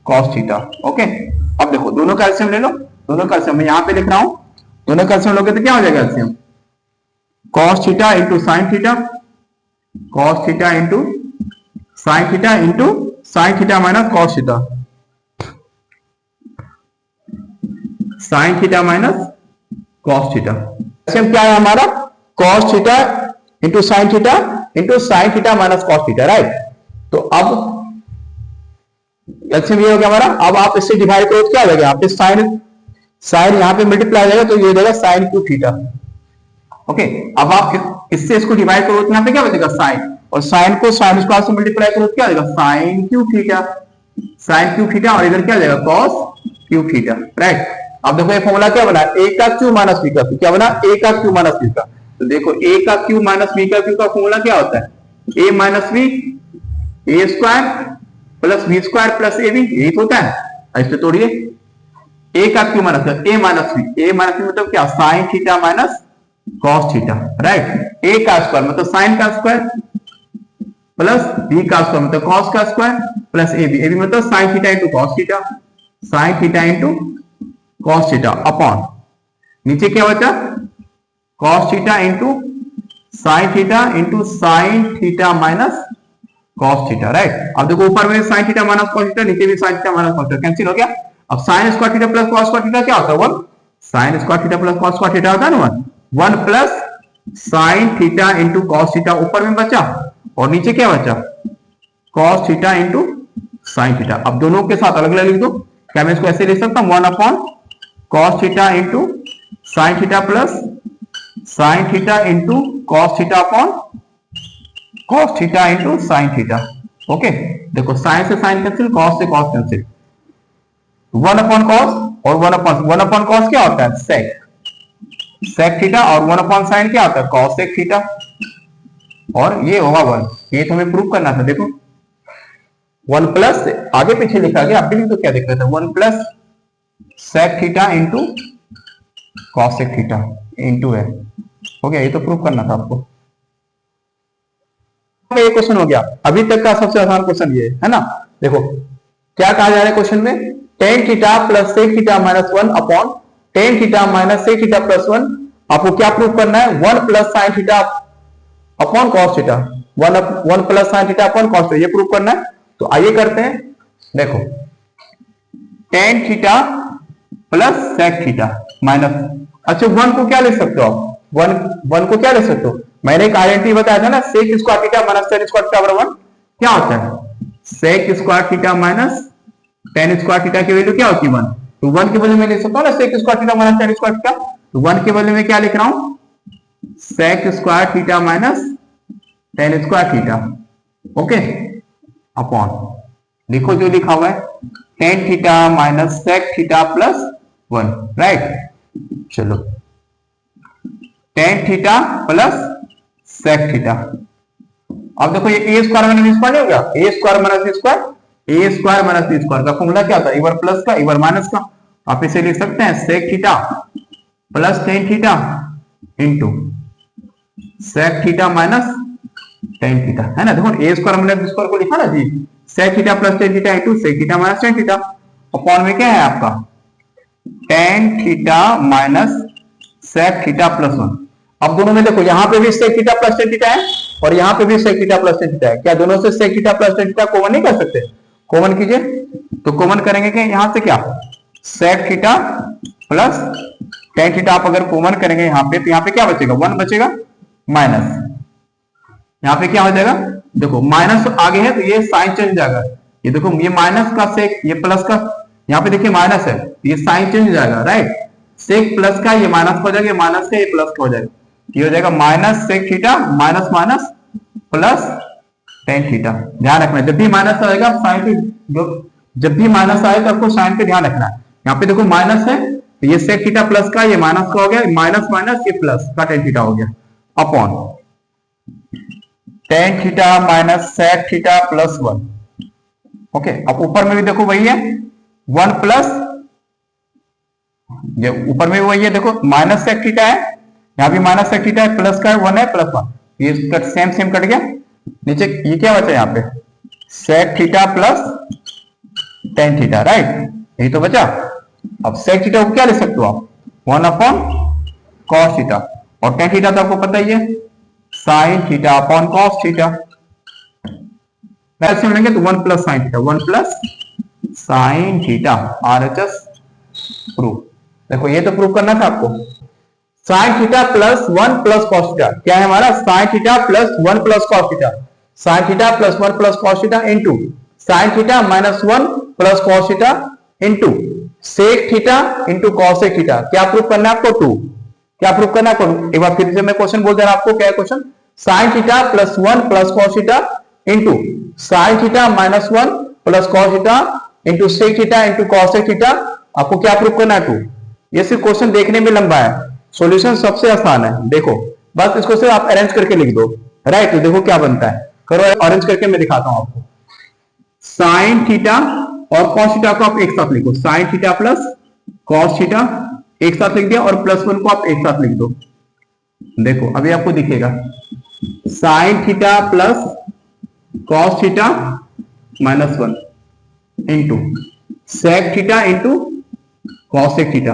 cos theta, okay. अब देखो दोनों का एलसीएम ले लो, दोनों का एलसीएम मैं यहाँ पे लिख रहा हूं, दोनों का एलसीएम लोगे तो क्या हो जाएगा LCM, cos theta into sine theta, cos theta into sine theta minus cos theta, sine theta minus cos theta, LCM क्या है हमारा, cos theta into sine theta minus cos theta, right. तो अब एलसीएम ये हो गया हमारा। अब आप इससे डिवाइड करो तो क्या हो जाएगा, यहाँ पे साइन यहाँ पे मल्टीप्लाई हो जाएगा तो ये हो जाएगा साइन क्यू थीटा, ओके। अब आप इससे इसको डिवाइड करो तो यहाँ पे क्या बचेगा, साइन, और साइन को साइन स्क्वायर से मल्टीप्लाई करो तो क्या हो जाएगा, साइन क्यू थीटा, और इधर क्या हो जाएगा, कॉस क्यू थीटा, राइट। अब देखो ये फॉर्मूला क्या बना, ए का क्यू माइनस बी का क्यू, क्या बना, ए का क्यू माइनस बी का, तो देखो ए का क्यू माइनस बी का क्यू का फॉर्मूला क्या होता है, A minus B, A square plus B square plus A B, यही तो होता है। ऐसे तोड़िए, ए का cube minus A minus B मतलब क्या, sine theta minus cos theta, right. A का स्क्वायर मतलब साइन का स्क्वायर प्लस बी का स्क्वायर मतलब कॉस का स्क्वायर प्लस ए बी मतलब sine theta into cos theta, sine theta into cos theta upon नीचे क्या बचा, cos theta into sine theta minus cos theta, right. अब देखो ऊपर में sign theta minus cos theta, नीचे भी sign theta minus cos theta, cancel हो गया। अब sign square theta plus cos square theta क्या होता है, 1, sign square theta plus cos square theta होता है ना 1 plus sine theta into cos theta ऊपर में बचा, और नीचे क्या बचा, cos theta into sine theta. अब दोनों के साथ अलग अलग लिख दो, क्या मैं इसको ऐसे लिख सकता हूं, 1 upon cos theta into sine theta plus sine theta into cos theta upon cos theta into sine theta, okay. देखो साइन से साइन कैंसिल, कॉस से कॉस कैंसिल, 1 अपॉन कॉस और 1 अपॉन कॉस क्या होता है, सेक थीटा, और 1 upon sine क्या होता है, कॉस सेक थीटा, और ये होगा 1, ये तो हमें प्रूव करना था। देखो 1 प्लस आगे पीछे लिखा गया, आप भी तो क्या देख रहे थे, 1 plus sec theta into cosec theta into है, हो गया, ये तो प्रूव करना था आपको। ये क्वेश्चन हो गया, अभी तक का सबसे आसान क्वेश्चन ये है ना। देखो क्या कहा जा रहा है क्वेश्चन में, tan theta plus sec theta minus 1 upon tan theta minus sec theta plus 1, आपको क्या प्रूव करना है, 1 plus sine theta upon cos theta, 1 plus sine theta upon cos theta, ये प्रूव करना है। तो आइए करते हैं। देखो tan theta plus sec theta minus, अच्छा 1 को क्या लिख सकते हो आप, 1 को क्या लिख सकते हो, मैंने एक आइडेंटिटी बताया था ना, sec square theta minus tan square theta बराबर 1 क्या होता है, sec square theta minus tan square theta की वैल्यू क्या होती है 1, तो 1 के बदले में लिख सकता हूँ ना sec square theta minus tan square theta, तो 1 के बदले में क्या लिख रहा हूं, sec square theta minus tan square theta, okay, upon देखो जो लिखा हुआ है tan theta minus sec theta plus 1, right. चलो tan theta plus sec theta. अब देखो ये A square minus B square नहीं हो गया, A square minus B square, A square minus B square का फॉर्मूला क्या था, एक बार प्लस का एक बार माइनस का। आप इसे लिख सकते हैं sec theta plus tan theta into sec theta minus tan theta, है ना। देखो A square minus B square को लिखा ना जी, sec theta plus tan theta into sec theta minus tan theta, upon में क्या है आपका tan theta minus sec theta plus 1। अब दोनों में देखो यहाँ पे भी sec theta plus tan theta है और यहाँ पे भी sec theta plus tan theta है। क्या दोनों से sec theta plus tan theta common नहीं कर सकते? कॉमन कीजिए, तो कॉमन करेंगे कि यहाँ से क्या sec theta plus tan theta आप अगर कॉमन करेंगे यहाँ पे, तो यहाँ पे क्या बचेगा 1 बचेगा माइनस, यहाँ पे क्या हो जाएगा देखो माइनस आगे है तो ये साइन चेंज हो जाएगा। ये देखो ये माइनस का सेक, ये प्लस का, यहाँ पे देखिए माइनस है ये साइन चेंज हो जाएगा, राइट। सेक प्लस का ये माइनस हो जाएगा, माइनस का ये प्लस का हो जाएगा, ये हो जाएगा minus sec theta minus minus plus tan theta. ध्यान रखना जब भी माइनस आएगा साइन पे, जब भी माइनस आए तो आपको साइन पे ध्यान रखना है। यहाँ पे देखो माइनस है तो ये सेक थीटा प्लस का ये माइनस का हो गया, माइनस माइनस ये प्लस का टेन थीटा हो गया, upon tan theta minus sec theta plus 1, okay. अब ऊपर में भी देखो वही है 1 प्लस, ये ऊपर में भी वही है देखो माइनस सेक थीटा है, यहाँ भी माइनस सेक थीटा है, प्लस का है 1 है प्लस 1, ये सेम सेम कट गया। नीचे ये क्या बचा यहाँ पे sec theta plus tan theta, right, यही तो बचा। अब सेक थीटा को क्या लिख सकते हो आप 1 अपॉन कॉस थीटा, और टेन थीटा तो आपको पता ही है sine theta upon cos theta. वैसे मिलेंगे तो 1 plus sine theta, 1 plus sine theta, RHS proof. देखो ये तो प्रूफ करना था आपको, sign theta plus 1 plus cos theta, क्या है हमारा sign theta plus 1 plus cos theta, sine theta plus 1 plus cos theta into sine theta minus 1 plus cos theta into sec theta into cosec theta. क्या proof करना है आपको 2, क्या proof करना है आपको, एक बार फिर से मैं क्वेश्चन बोल दे रहा हूं आपको, क्या है question, sine theta plus 1 plus cos theta into sine theta minus 1 plus cos theta into sec theta into cosec theta. आपको क्या प्रूफ करना है 2। ये सिर्फ क्वेश्चन देखने में लंबा है, सॉल्यूशन सबसे आसान है। देखो बस इसको सिर्फ आप अरेंज करके लिख दो, राइट। तो देखो क्या बनता है, करो अरेंज करके मैं दिखाता हूं आपको। साइन थीटा और कॉस थीटा को आप एक साथ लिखो, sign theta plus cos theta एक साथ लिख दिया, और प्लस 1 को आप एक साथ लिख दो। देखो अभी आपको दिखेगा sine theta plus cos theta minus 1 into sec theta into cosec theta.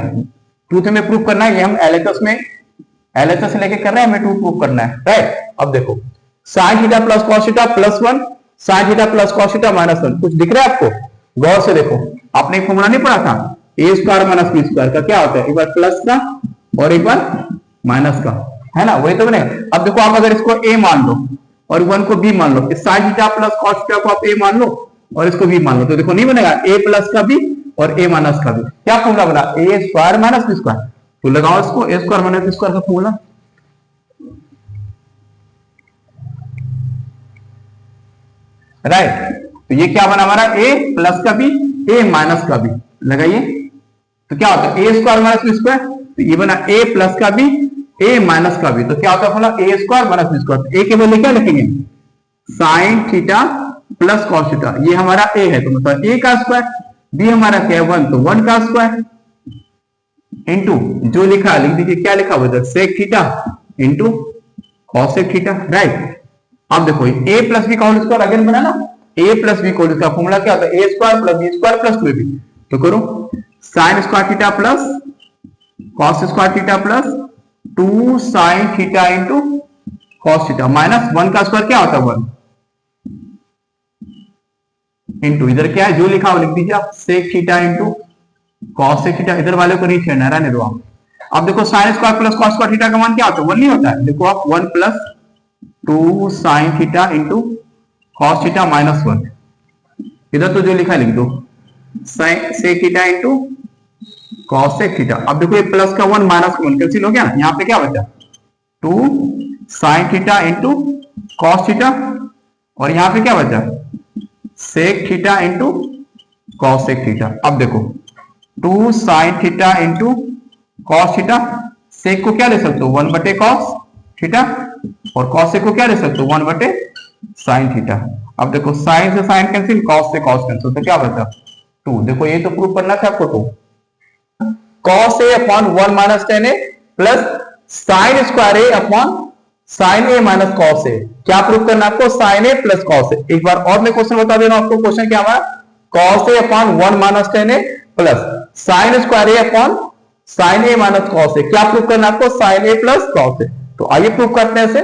2 में प्रूफ करना है, ये हम एलएचएस में एलएचएस से लेके कर रहे हैं, हमें 2 प्रूफ करना है, राइट। अब देखो sign theta plus cos theta plus 1, sign theta plus cos theta minus 1, कुछ दिख रहा है आपको, गौर से देखो। आपने एक फॉर्मूला नहीं पढ़ा था ए स्क्वायर माइनस बी स्क्वायर का, क्या होता है एक बार प्लस का और एक बार माइनस का, है ना, वही तो बने। अब देखो आप अगर इसको ए मान लो और 1 को बी मान लो, इस sign theta plus cos theta को आप ए मान लो और इसको बी मान लो, तो देखो नहीं बनेगा ए प्लस का बी और ए माइनस का भी। क्या फॉर्मूला बना ए स्क्वायर माइनस बी स्क्वायर, तो लगाओ इसको ए स्क्वायर माइनस बी स्क्वायर का फॉर्मूला, राइट। तो ये क्या बना हमारा ए प्लस का बी ए माइनस का बी, लगाइए। तो क्या होता है ए स्क्वायर माइनस बी स्क्वायर, तो ये बना ए प्लस का बी ए माइनस का बी, तो क्या होता है फॉर्मूला ए स्क्वायर माइनस बी स्क्वायर। ए के बदले क्या लिखेंगे sign theta plus cos theta, ये हमारा ए है तो मतलब ए का स्क्वायर, बी हमारा क्या है 1 तो 1 का स्क्वायर इंटू जो लिखा लिख दीजिए, क्या लिखा हुआ sec theta into cosec theta, right. अब देखो ए प्लस बी का होल स्क्वायर अगेन बना ना, ए प्लस बी का होल स्क्वायर फॉर्मूला क्या होता है ए square plus B square plus 2ab। तो करो sine square theta plus cos square theta plus 2 sine theta into cos theta minus 1 का स्क्वायर क्या होता है 1 इंटू इधर क्या है जो लिखा हुआ लिख दीजिए आप sec theta into cosec theta, इधर वाले को नहीं छेड़ना, रहने दो आप। अब देखो sine square plus cos square theta का मान क्या होता है 1 नहीं होता है, देखो आप 1 plus 2 sine theta into cos theta minus 1, इधर तो जो लिखा लिख दो sec theta into cosec theta. अब देखो ये प्लस का 1 माइनस 1 कैंसिल हो गया ना, यहाँ पे क्या बचा 2 sine theta into cos theta, और यहां पे क्या बचा, sec theta into cosec theta. अब देखो 2 sine theta into cos theta, sec को क्या ले सकते हो 1 बटे कॉस थीटा, और कॉस सेक को क्या ले सकते हो 1 बटे साइन थीटा। अब देखो साइन से साइन कैंसिल, कॉस से कॉस कैंसिल, तो क्या बचा 2। देखो ये तो प्रूव करना था आपको, तो cos a upon 1 minus ten A plus sign square A upon sine A minus cos a. क्या प्रूव करना आपको, sign a plus cos A. एक बार और मैं क्वेश्चन बता दे रहा हूं आपको, क्वेश्चन क्या हमारा, cos a upon 1 minus ten A plus sign square A upon sine A minus cos a. क्या प्रूव करना आपको, sign a plus cos A. तो आइए प्रूव करते हैं इसे,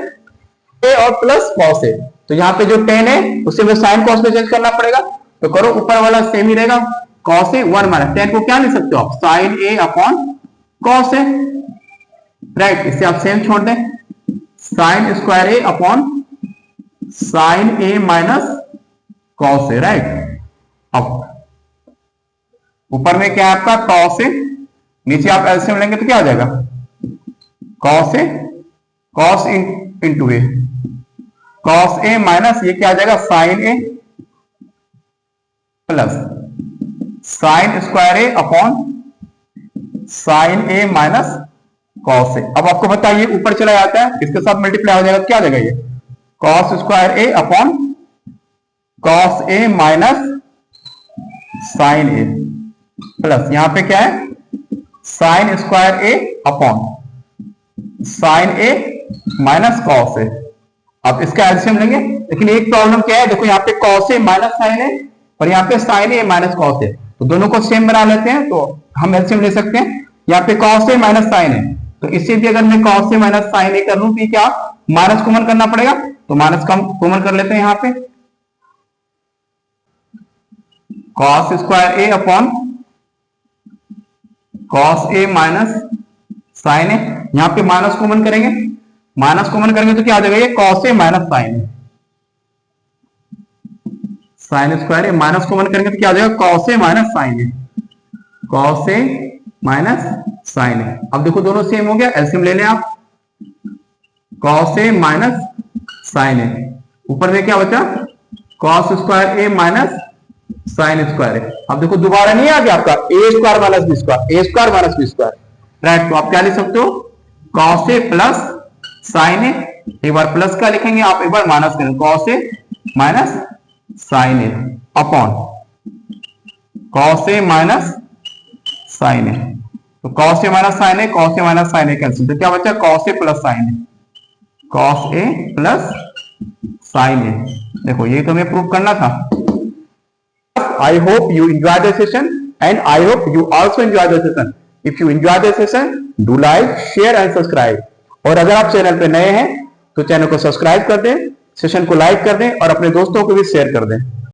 ए और प्लस कॉस ए। तो यहाँ पे जो 10 है उसे हमें साइन कॉस में चेंज करना पड़ेगा, तो करो, ऊपर वाला सेम ही रहेगा, कॉस ए 1 माइनस 10 को क्या ले सकते हो आप, साइन ए अपॉन कॉस ए, राइट। इसे आप सेम छोड़ दें, sign square A upon sine A minus cos A, right. अब ऊपर में क्या है आपका कॉस ए, नीचे आप एलसीएम लेंगे तो क्या आ जाएगा, cos A cos into A, cos A minus ये क्या आ जाएगा sign a plus sign square A upon sine A minus cos A. अब आपको बताइए ऊपर चला जाता है, इसके साथ मल्टीप्लाई हो जाएगा, क्या आ जाएगा ये cos square A upon cos A minus sine a plus यहां पे क्या है sine square A upon sine A minus cos A. अब इसका एलसीएम लेंगे, लेकिन एक प्रॉब्लम क्या है, देखो यहाँ पे cos A minus sine A और यहाँ पे sign A minus cos A, तो दोनों को सेम बना लेते हैं, तो हम एलसीएम ले सकते हैं। यहाँ पे कॉस ए माइनस साइन ए, तो इससे भी अगर मैं कॉस ए माइनस साइन ए कर लूं तो क्या माइनस कॉमन करना पड़ेगा, तो माइनस कॉमन कर लेते हैं। यहाँ पे cos square A upon cos A minus sine ए, यहां पे माइनस कॉमन करेंगे, माइनस कॉमन करेंगे तो क्या आ जाएगा ये cos A minus sine A, sign square A minus common करेंगे तो क्या आ जाएगा cos A minus sine A, cos A minus sine ए। अब देखो दोनों सेम हो गया, एलसीएम ले लें आप, cos A minus sine A, ऊपर में क्या बचा cos square A minus sine square A. अब देखो दोबारा नहीं आ गया आपका A square minus B square, A square minus B square, right. तो आप क्या लिख सकते हो cos A plus sine A, एक बार प्लस का लिखेंगे आप, एक बार माइनस करेंगे, cos A minus sine A upon cos A minus sine ए। तो cos A minus sine A, cos A minus sine A cancel, तो क्या बचा cos A plus sine A, cos A plus sine ए। देखो ये तो हमें prove करना था। I hope you enjoy the session and I hope you also enjoy the session. If you enjoy the session, do like, share and subscribe. और अगर आप channel पे नए हैं तो चैनल को सब्सक्राइब कर दें, सेशन को लाइक कर दें और अपने दोस्तों को भी शेयर कर दें।